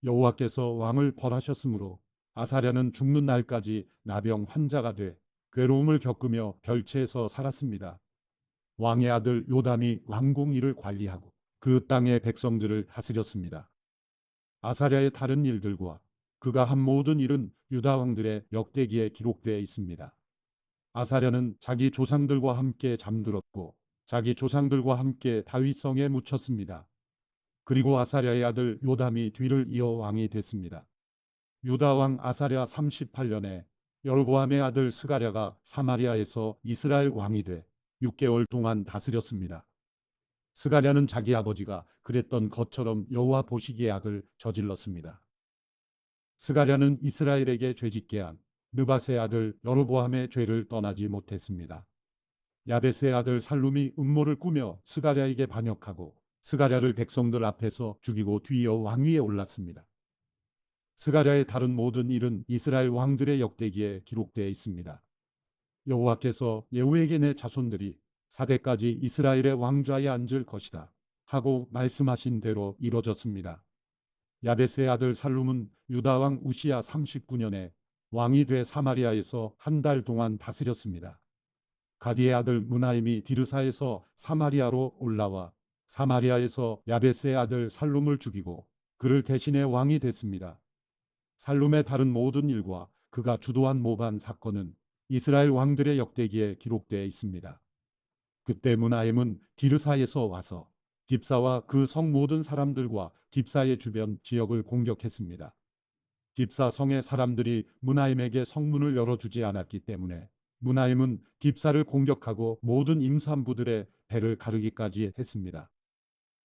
여호와께서 왕을 벌하셨으므로 아사랴는 죽는 날까지 나병 환자가 돼 괴로움을 겪으며 별채에서 살았습니다. 왕의 아들 요담이 왕궁 일을 관리하고 그 땅의 백성들을 다스렸습니다. 아사랴의 다른 일들과 그가 한 모든 일은 유다 왕들의 역대기에 기록되어 있습니다. 아사랴는 자기 조상들과 함께 잠들었고 자기 조상들과 함께 다윗성에 묻혔습니다. 그리고 아사랴의 아들 요담이 뒤를 이어 왕이 됐습니다. 유다 왕 아사랴 38년에 여로보암의 아들 스가랴가 사마리아에서 이스라엘 왕이 돼 6개월 동안 다스렸습니다. 스가랴는 자기 아버지가 그랬던 것처럼 여호와 보시기에 악을 저질렀습니다. 스가랴는 이스라엘에게 죄짓게 한 느밧의 아들 여로보암의 죄를 떠나지 못했습니다. 야벳의 아들 살룸이 음모를 꾸며 스가랴에게 반역하고 스가랴를 백성들 앞에서 죽이고 뒤이어 왕위에 올랐습니다. 스가랴의 다른 모든 일은 이스라엘 왕들의 역대기에 기록되어 있습니다. 여호와께서 예후에게 내 자손들이 사대까지 이스라엘의 왕좌에 앉을 것이다 하고 말씀하신 대로 이루어졌습니다. 야벳의 아들 살룸은 유다 왕 우시야 39년에 왕이 돼 사마리아에서 한 달 동안 다스렸습니다. 가디의 아들 무나임이 디르사에서 사마리아로 올라와 사마리아에서 야벳의 아들 살룸을 죽이고 그를 대신해 왕이 됐습니다. 살룸의 다른 모든 일과 그가 주도한 모반 사건은 이스라엘 왕들의 역대기에 기록되어 있습니다. 그때 무나임은 디르사에서 와서 딥사와 그 성 모든 사람들과 딥사의 주변 지역을 공격했습니다. 딥사 성의 사람들이 무나임에게 성문을 열어주지 않았기 때문에 무나임은 딥사를 공격하고 모든 임산부들의 배를 가르기까지 했습니다.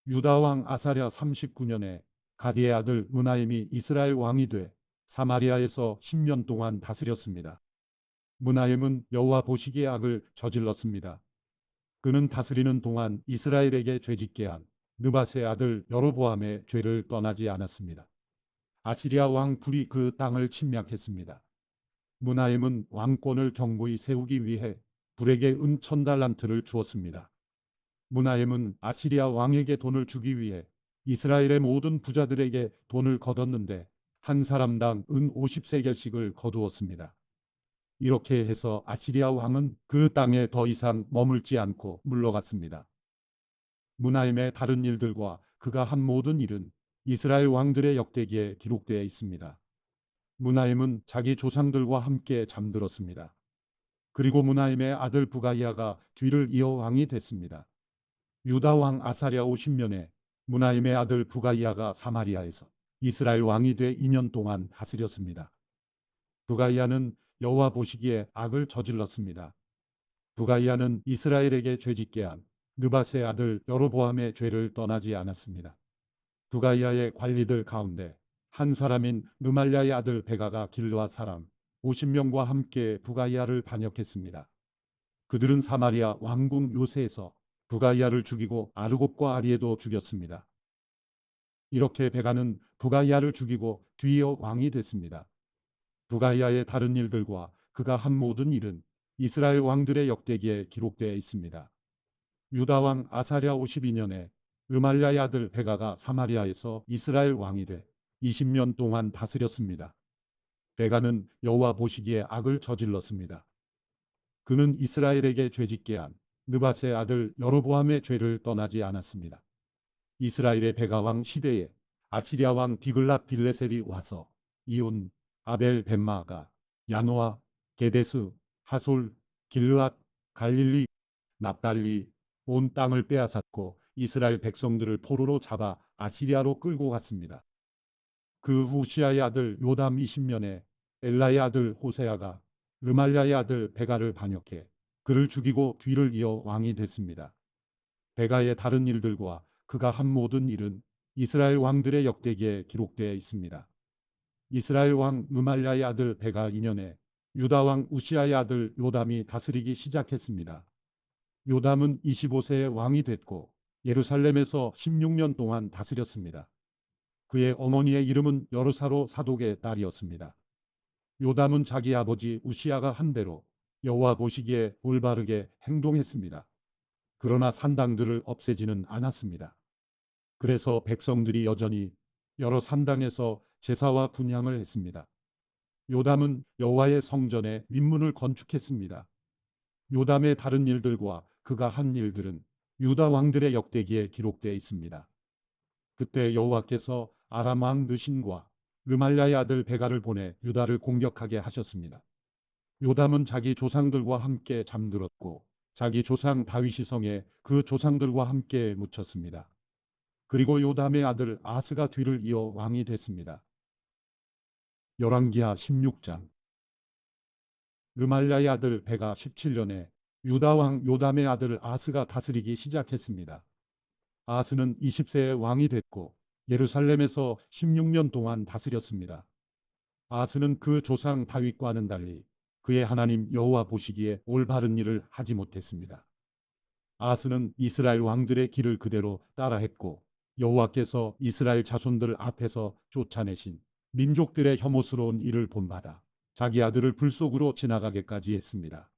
유다 왕 아사랴 39년에 가디의 아들 므나헴이 이스라엘 왕이 돼 사마리아에서 10년 동안 다스렸습니다. 므나헴은 여호와 보시기에 악을 저질렀습니다. 그는 다스리는 동안 이스라엘에게 죄짓게 한 느밧의 아들 여로보암의 죄를 떠나지 않았습니다. 아시리아 왕 굴이 그 땅을 침략했습니다. 므나헴은 왕권을 견고히 세우기 위해 불에게 은 1000달란트를 주었습니다. 므나헴은 아시리아 왕에게 돈을 주기 위해 이스라엘의 모든 부자들에게 돈을 거뒀는데 한 사람당 은 50세겔씩을 거두었습니다. 이렇게 해서 아시리아 왕은 그 땅에 더 이상 머물지 않고 물러갔습니다. 므나헴의 다른 일들과 그가 한 모든 일은 이스라엘 왕들의 역대기에 기록되어 있습니다. 므나헴은 자기 조상들과 함께 잠들었습니다. 그리고 므나헴의 아들 부가이아가 뒤를 이어 왕이 됐습니다. 유다 왕 아사랴 50년에 므나헴의 아들 부가이아가 사마리아에서 이스라엘 왕이 돼 2년 동안 다스렸습니다. 부가이아는 여호와 보시기에 악을 저질렀습니다. 부가이아는 이스라엘에게 죄짓게 한 느밧의 아들 여로보암의 죄를 떠나지 않았습니다. 부가이아의 관리들 가운데 한 사람인 르말랴의 아들 베가가 길르앗 사람 50명과 함께 부가이아를 반역했습니다. 그들은 사마리아 왕궁 요새에서 부가이아를 죽이고 아르곱과 아리에도 죽였습니다. 이렇게 베가는 부가이아를 죽이고 뒤이어 왕이 됐습니다. 부가이아의 다른 일들과 그가 한 모든 일은 이스라엘 왕들의 역대기에 기록되어 있습니다. 유다 왕 아사랴 52년에 르말랴의 아들 베가가 사마리아에서 이스라엘 왕이 돼 20년 동안 다스렸습니다. 베가는 여호와 보시기에 악을 저질렀습니다. 그는 이스라엘에게 죄짓게 한 느밧의 아들 여로보암의 죄를 떠나지 않았습니다. 이스라엘의 베가 왕 시대에 아시리아 왕 디글랏 빌레셀이 와서 이온, 아벨 벳마가, 야노아, 게데스, 하솔, 길르앗, 갈릴리, 납달리 온 땅을 빼앗았고 이스라엘 백성들을 포로로 잡아 아시리아로 끌고 갔습니다. 그 후 시아의 아들 요담 20년에 엘라의 아들 호세아가 르말랴의 아들 베가를 반역해 그를 죽이고 뒤를 이어 왕이 됐습니다. 베가의 다른 일들과 그가 한 모든 일은 이스라엘 왕들의 역대기에 기록되어 있습니다. 이스라엘 왕 르말랴의 아들 베가 2년에 유다 왕 우시아의 아들 요담이 다스리기 시작했습니다. 요담은 25세에 왕이 됐고 예루살렘에서 16년 동안 다스렸습니다. 그의 어머니의 이름은 여르사로 사독의 딸이었습니다. 요담은 자기 아버지 우시아가 한 대로 여호와 보시기에 올바르게 행동했습니다. 그러나 산당들을 없애지는 않았습니다. 그래서 백성들이 여전히 여러 산당에서 제사와 분향을 했습니다. 요담은 여호와의 성전에 민문을 건축했습니다. 요담의 다른 일들과 그가 한 일들은 유다 왕들의 역대기에 기록되어 있습니다. 그때 여호와께서 아람 왕 르신과 르말랴의 아들 베가를 보내 유다를 공격하게 하셨습니다. 요담은 자기 조상들과 함께 잠들었고 자기 조상 다윗이 성에 그 조상들과 함께 묻혔습니다. 그리고 요담의 아들 아스가 뒤를 이어 왕이 됐습니다. 열왕기하 16장. 르말랴의 아들 베가 17년에 유다 왕 요담의 아들 아스가 다스리기 시작했습니다. 아스는 20세에 왕이 됐고 예루살렘에서 16년 동안 다스렸습니다. 아스는 그 조상 다윗과는 달리 그의 하나님 여호와 보시기에 올바른 일을 하지 못했습니다. 아스는 이스라엘 왕들의 길을 그대로 따라했고 여호와께서 이스라엘 자손들 앞에서 쫓아내신 민족들의 혐오스러운 일을 본받아 자기 아들을 불 속으로 지나가게까지 했습니다.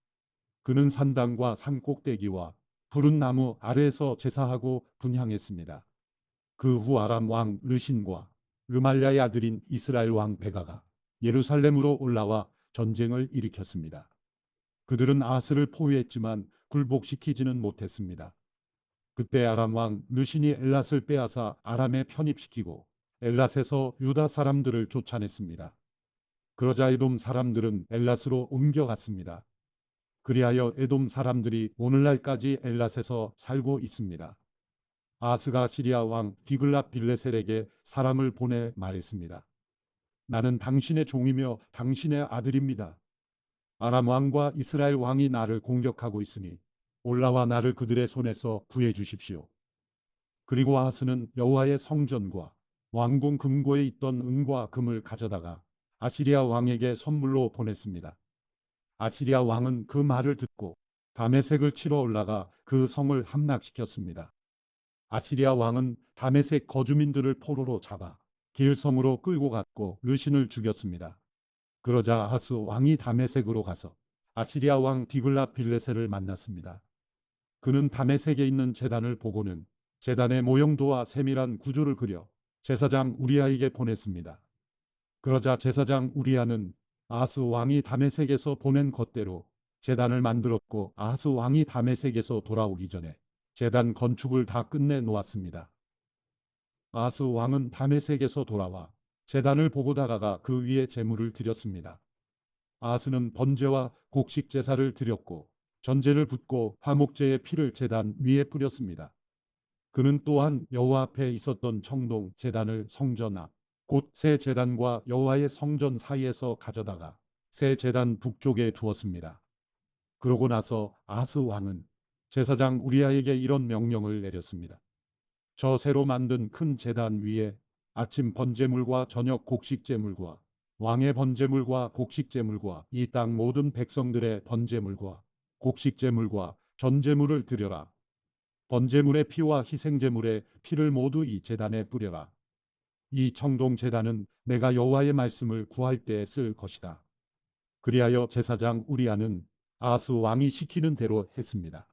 그는 산당과 산 꼭대기와 푸른 나무 아래에서 제사하고 분향했습니다. 그 후 아람 왕 르신과 르말랴의 아들인 이스라엘 왕 베가가 예루살렘으로 올라와 전쟁을 일으켰습니다. 그들은 아스를 포위했지만 굴복시키지는 못했습니다. 그때 아람 왕 르신이 엘랏을 빼앗아 아람에 편입시키고 엘랏에서 유다 사람들을 쫓아냈습니다. 그러자 에돔 사람들은 엘랏으로 옮겨갔습니다. 그리하여 에돔 사람들이 오늘날까지 엘랏에서 살고 있습니다. 아스가 시리아 왕 디글랏 빌레셀에게 사람을 보내 말했습니다. 나는 당신의 종이며 당신의 아들입니다. 아람 왕과 이스라엘 왕이 나를 공격하고 있으니 올라와 나를 그들의 손에서 구해 주십시오. 그리고 아스는 여호와의 성전과 왕궁 금고에 있던 은과 금을 가져다가 아시리아 왕에게 선물로 보냈습니다. 아시리아 왕은 그 말을 듣고 다메섹을 치러 올라가 그 성을 함락시켰습니다. 아시리아 왕은 다메섹 거주민들을 포로로 잡아 길섬으로 끌고 갔고 르신을 죽였습니다. 그러자 아하스 왕이 다메섹으로 가서 아시리아 왕 디글랏빌레셀을 만났습니다. 그는 다메섹에 있는 제단을 보고는 제단의 모형도와 세밀한 구조를 그려 제사장 우리아에게 보냈습니다. 그러자 제사장 우리아는 아하스 왕이 다메섹에서 보낸 것대로 제단을 만들었고 아하스 왕이 다메섹에서 돌아오기 전에 제단 건축을 다 끝내 놓았습니다. 아하스 왕은 다메섹에서 돌아와 제단을 보고 다가가 그 위에 제물을 드렸습니다. 아하스는 번제와 곡식 제사를 드렸고 전제를 붓고 화목제의 피를 제단 위에 뿌렸습니다. 그는 또한 여호와 앞에 있었던 청동 제단을 성전 앞, 곧 새 제단과 여호와의 성전 사이에서 가져다가 새 제단 북쪽에 두었습니다. 그러고 나서 아하스 왕은 제사장 우리아에게 이런 명령을 내렸습니다. 저 새로 만든 큰 제단 위에 아침 번제물과 저녁 곡식제물과 왕의 번제물과 곡식제물과 이 땅 모든 백성들의 번제물과 곡식제물과 전제물을 드려라. 번제물의 피와 희생제물의 피를 모두 이 제단에 뿌려라. 이 청동 제단은 내가 여호와의 말씀을 구할 때에 쓸 것이다. 그리하여 제사장 우리아는 아하스 왕이 시키는 대로 했습니다.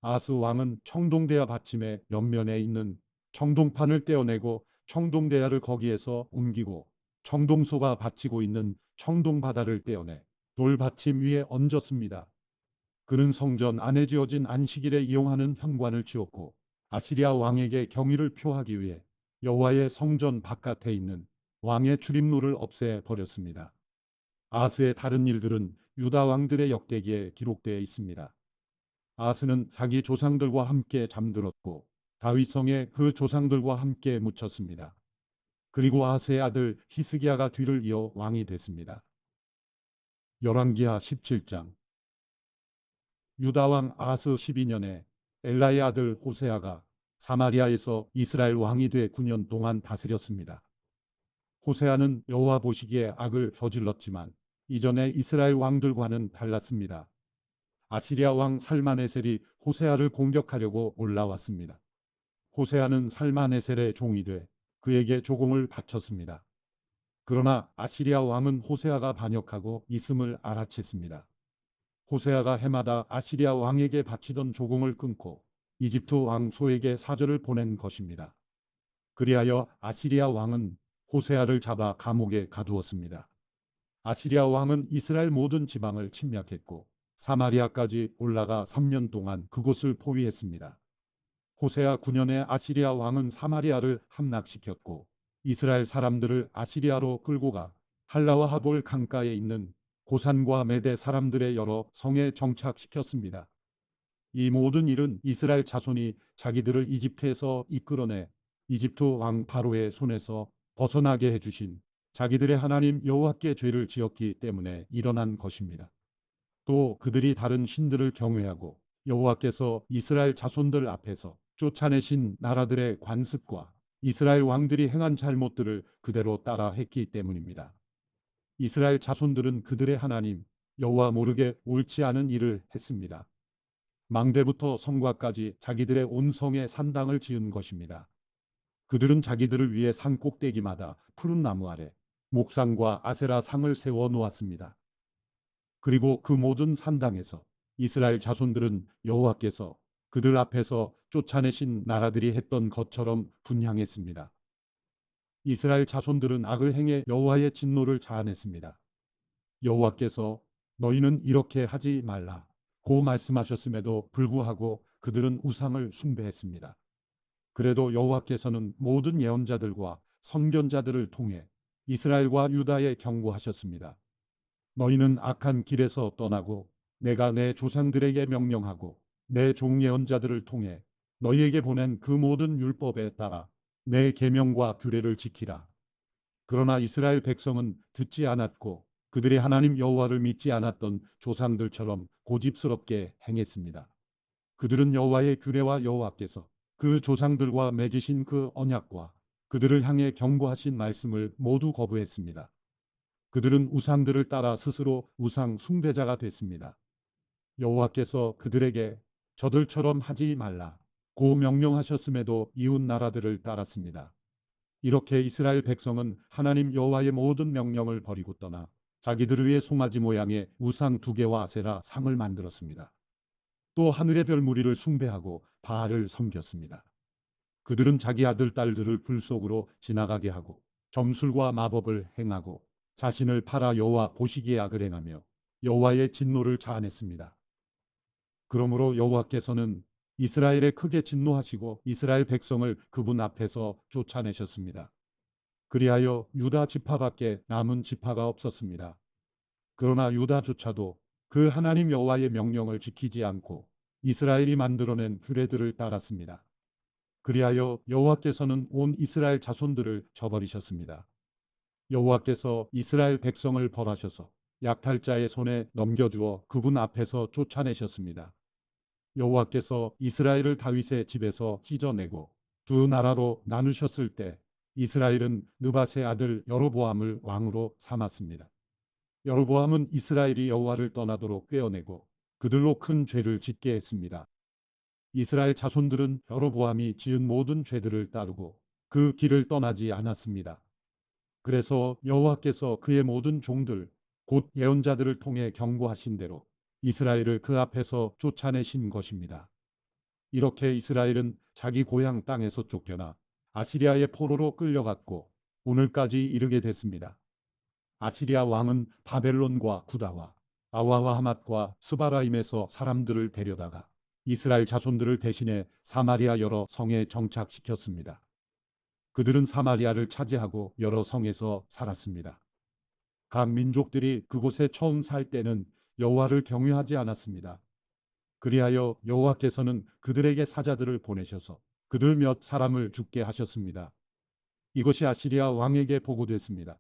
아하스 왕은 청동대야 받침의 옆면에 있는 청동판을 떼어내고 청동대야를 거기에서 옮기고 청동소가 받치고 있는 청동바다를 떼어내 돌받침 위에 얹었습니다. 그는 성전 안에 지어진 안식일에 이용하는 현관을 지었고 아시리아 왕에게 경의를 표하기 위해 여호와의 성전 바깥에 있는 왕의 출입로를 없애 버렸습니다. 아하스의 다른 일들은 유다 왕들의 역대기에 기록되어 있습니다. 아하스는 자기 조상들과 함께 잠들었고 다윗성에 그 조상들과 함께 묻혔습니다. 그리고 아하스의 아들 히스기야가 뒤를 이어 왕이 됐습니다. 열왕기하 17장. 유다왕 아하스 12년에 엘라의 아들 호세아가 사마리아에서 이스라엘 왕이 돼 9년 동안 다스렸습니다. 호세아는 여호와 보시기에 악을 저질렀지만 이전에 이스라엘 왕들과는 달랐습니다. 아시리아 왕 살마네셀이 호세아를 공격하려고 올라왔습니다. 호세아는 살마네셀의 종이 돼 그에게 조공을 바쳤습니다. 그러나 아시리아 왕은 호세아가 반역하고 있음을 알아챘습니다. 호세아가 해마다 아시리아 왕에게 바치던 조공을 끊고 이집트 왕 소에게 사절을 보낸 것입니다. 그리하여 아시리아 왕은 호세아를 잡아 감옥에 가두었습니다. 아시리아 왕은 이스라엘 모든 지방을 침략했고 사마리아까지 올라가 3년 동안 그곳을 포위했습니다. 호세아 9년에 아시리아 왕은 사마리아를 함락시켰고 이스라엘 사람들을 아시리아로 끌고 가 할라와 하볼 강가에 있는 고산과 메대 사람들의 여러 성에 정착시켰습니다. 이 모든 일은 이스라엘 자손이 자기들을 이집트에서 이끌어내 이집트 왕 바로의 손에서 벗어나게 해주신 자기들의 하나님 여호와께 죄를 지었기 때문에 일어난 것입니다. 또 그들이 다른 신들을 경외하고 여호와께서 이스라엘 자손들 앞에서 쫓아내신 나라들의 관습과 이스라엘 왕들이 행한 잘못들을 그대로 따라 했기 때문입니다. 이스라엘 자손들은 그들의 하나님 여호와 모르게 옳지 않은 일을 했습니다. 망대부터 성곽까지 자기들의 온 성에 산당을 지은 것입니다. 그들은 자기들을 위해 산 꼭대기마다 푸른 나무 아래 목상과 아세라 상을 세워 놓았습니다. 그리고 그 모든 산당에서 이스라엘 자손들은 여호와께서 그들 앞에서 쫓아내신 나라들이 했던 것처럼 분향했습니다. 이스라엘 자손들은 악을 행해 여호와의 진노를 자아냈습니다. 여호와께서 너희는 이렇게 하지 말라 고 말씀하셨음에도 불구하고 그들은 우상을 숭배했습니다. 그래도 여호와께서는 모든 예언자들과 선견자들을 통해 이스라엘과 유다에 경고하셨습니다. 너희는 악한 길에서 떠나고 내가 내 조상들에게 명령하고 내 종 예언자들을 통해 너희에게 보낸 그 모든 율법에 따라 내 계명과 규례를 지키라. 그러나 이스라엘 백성은 듣지 않았고 그들의 하나님 여호와를 믿지 않았던 조상들처럼 고집스럽게 행했습니다. 그들은 여호와의 규례와 여호와께서 그 조상들과 맺으신 그 언약과 그들을 향해 경고하신 말씀을 모두 거부했습니다. 그들은 우상들을 따라 스스로 우상 숭배자가 됐습니다. 여호와께서 그들에게 저들처럼 하지 말라고 명령하셨음에도 이웃 나라들을 따랐습니다. 이렇게 이스라엘 백성은 하나님 여호와의 모든 명령을 버리고 떠나 자기들을 위해 송아지 모양의 우상 2개와 아세라 상을 만들었습니다. 또 하늘의 별 무리를 숭배하고 바알을 섬겼습니다. 그들은 자기 아들 딸들을 불 속으로 지나가게 하고 점술과 마법을 행하고 자신을 팔아 여호와 보시기에 악을 행하며 여호와의 진노를 자아냈습니다. 그러므로 여호와께서는 이스라엘에 크게 진노하시고 이스라엘 백성을 그분 앞에서 쫓아내셨습니다. 그리하여 유다 지파밖에 남은 지파가 없었습니다. 그러나 유다조차도 그 하나님 여호와의 명령을 지키지 않고 이스라엘이 만들어낸 규례들을 따랐습니다. 그리하여 여호와께서는 온 이스라엘 자손들을 저버리셨습니다. 여호와께서 이스라엘 백성을 벌하셔서 약탈자의 손에 넘겨주어 그분 앞에서 쫓아내셨습니다. 여호와께서 이스라엘을 다윗의 집에서 찢어내고 두 나라로 나누셨을 때 이스라엘은 느밧의 아들 여로보암을 왕으로 삼았습니다. 여로보암은 이스라엘이 여호와를 떠나도록 꾀어내고 그들로 큰 죄를 짓게 했습니다. 이스라엘 자손들은 여로보암이 지은 모든 죄들을 따르고 그 길을 떠나지 않았습니다. 그래서 여호와께서 그의 모든 종들 곧 예언자들을 통해 경고하신 대로 이스라엘을 그 앞에서 쫓아내신 것입니다. 이렇게 이스라엘은 자기 고향 땅에서 쫓겨나 아시리아의 포로로 끌려갔고 오늘까지 이르게 됐습니다. 아시리아 왕은 바벨론과 구다와 아와와 하맛과 스바라임에서 사람들을 데려다가 이스라엘 자손들을 대신해 사마리아 여러 성에 정착시켰습니다. 그들은 사마리아를 차지하고 여러 성에서 살았습니다. 각 민족들이 그곳에 처음 살 때는 여호와를 경외하지 않았습니다. 그리하여 여호와께서는 그들에게 사자들을 보내셔서 그들 몇 사람을 죽게 하셨습니다. 이것이 아시리아 왕에게 보고됐습니다.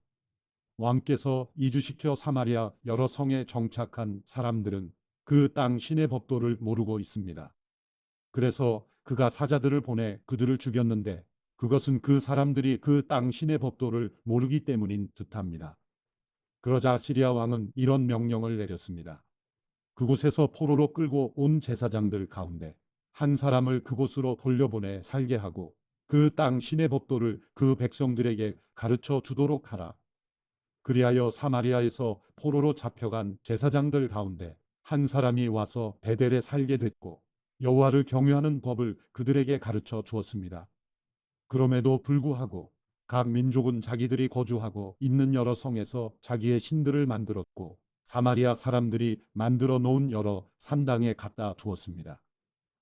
왕께서 이주시켜 사마리아 여러 성에 정착한 사람들은 그 땅 신의 법도를 모르고 있습니다. 그래서 그가 사자들을 보내 그들을 죽였는데 그것은 그 사람들이 그 땅 신의 법도를 모르기 때문인 듯합니다. 그러자 아시리아 왕은 이런 명령을 내렸습니다. 그곳에서 포로로 끌고 온 제사장들 가운데 한 사람을 그곳으로 돌려보내 살게 하고 그 땅 신의 법도를 그 백성들에게 가르쳐 주도록 하라. 그리하여 사마리아에서 포로로 잡혀간 제사장들 가운데 한 사람이 와서 베델에 살게 됐고 여호와를 경외하는 법을 그들에게 가르쳐 주었습니다. 그럼에도 불구하고 각 민족은 자기들이 거주하고 있는 여러 성에서 자기의 신들을 만들었고 사마리아 사람들이 만들어 놓은 여러 산당에 갖다 두었습니다.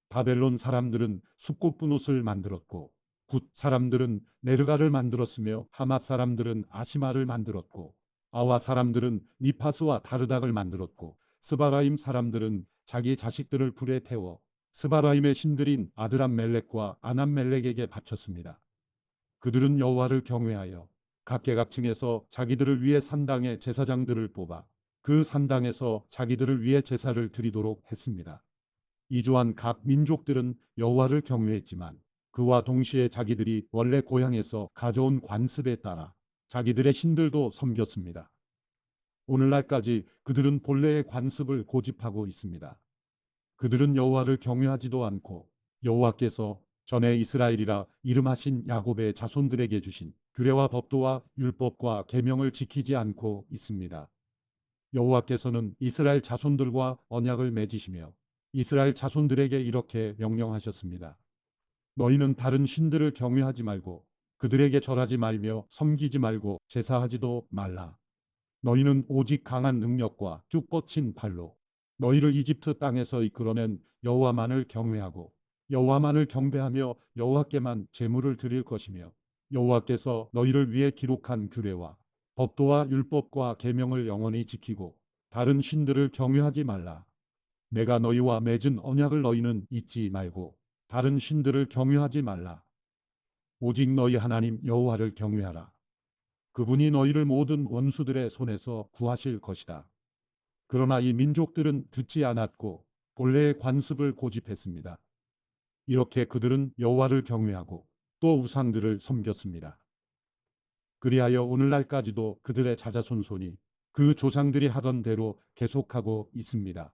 바벨론 사람들은 숫꽃분옷을 만들었고 굿 사람들은 네르가를 만들었으며 하맛 사람들은 아시마를 만들었고 아와 사람들은 니파스와 다르닥을 만들었고 스바라임 사람들은 자기 자식들을 불에 태워 스바라임의 신들인 아드람멜렉과 아남멜렉에게 바쳤습니다. 그들은 여호와를 경외하여 각계각층에서 자기들을 위해 산당에 제사장들을 뽑아 그 산당에서 자기들을 위해 제사를 드리도록 했습니다. 이주한 각 민족들은 여호와를 경외했지만 그와 동시에 자기들이 원래 고향에서 가져온 관습에 따라 자기들의 신들도 섬겼습니다. 오늘날까지 그들은 본래의 관습을 고집하고 있습니다. 그들은 여호와를 경외하지도 않고 여호와께서 전에 이스라엘이라 이름하신 야곱의 자손들에게 주신 규례와 법도와 율법과 계명을 지키지 않고 있습니다. 여호와께서는 이스라엘 자손들과 언약을 맺으시며 이스라엘 자손들에게 이렇게 명령하셨습니다. 너희는 다른 신들을 경외하지 말고 그들에게 절하지 말며 섬기지 말고 제사하지도 말라. 너희는 오직 강한 능력과 쭉 뻗친 발로 너희를 이집트 땅에서 이끌어낸 여호와만을 경외하고 여호와만을 경배하며 여호와께만 제물을 드릴 것이며 여호와께서 너희를 위해 기록한 규례와 법도와 율법과 계명을 영원히 지키고 다른 신들을 경외하지 말라. 내가 너희와 맺은 언약을 너희는 잊지 말고 다른 신들을 경외하지 말라. 오직 너희 하나님 여호와를 경외하라. 그분이 너희를 모든 원수들의 손에서 구하실 것이다. 그러나 이 민족들은 듣지 않았고 본래의 관습을 고집했습니다. 이렇게 그들은 여호와를 경외하고 또 우상들을 섬겼습니다. 그리하여 오늘날까지도 그들의 자자손손이 그 조상들이 하던 대로 계속하고 있습니다.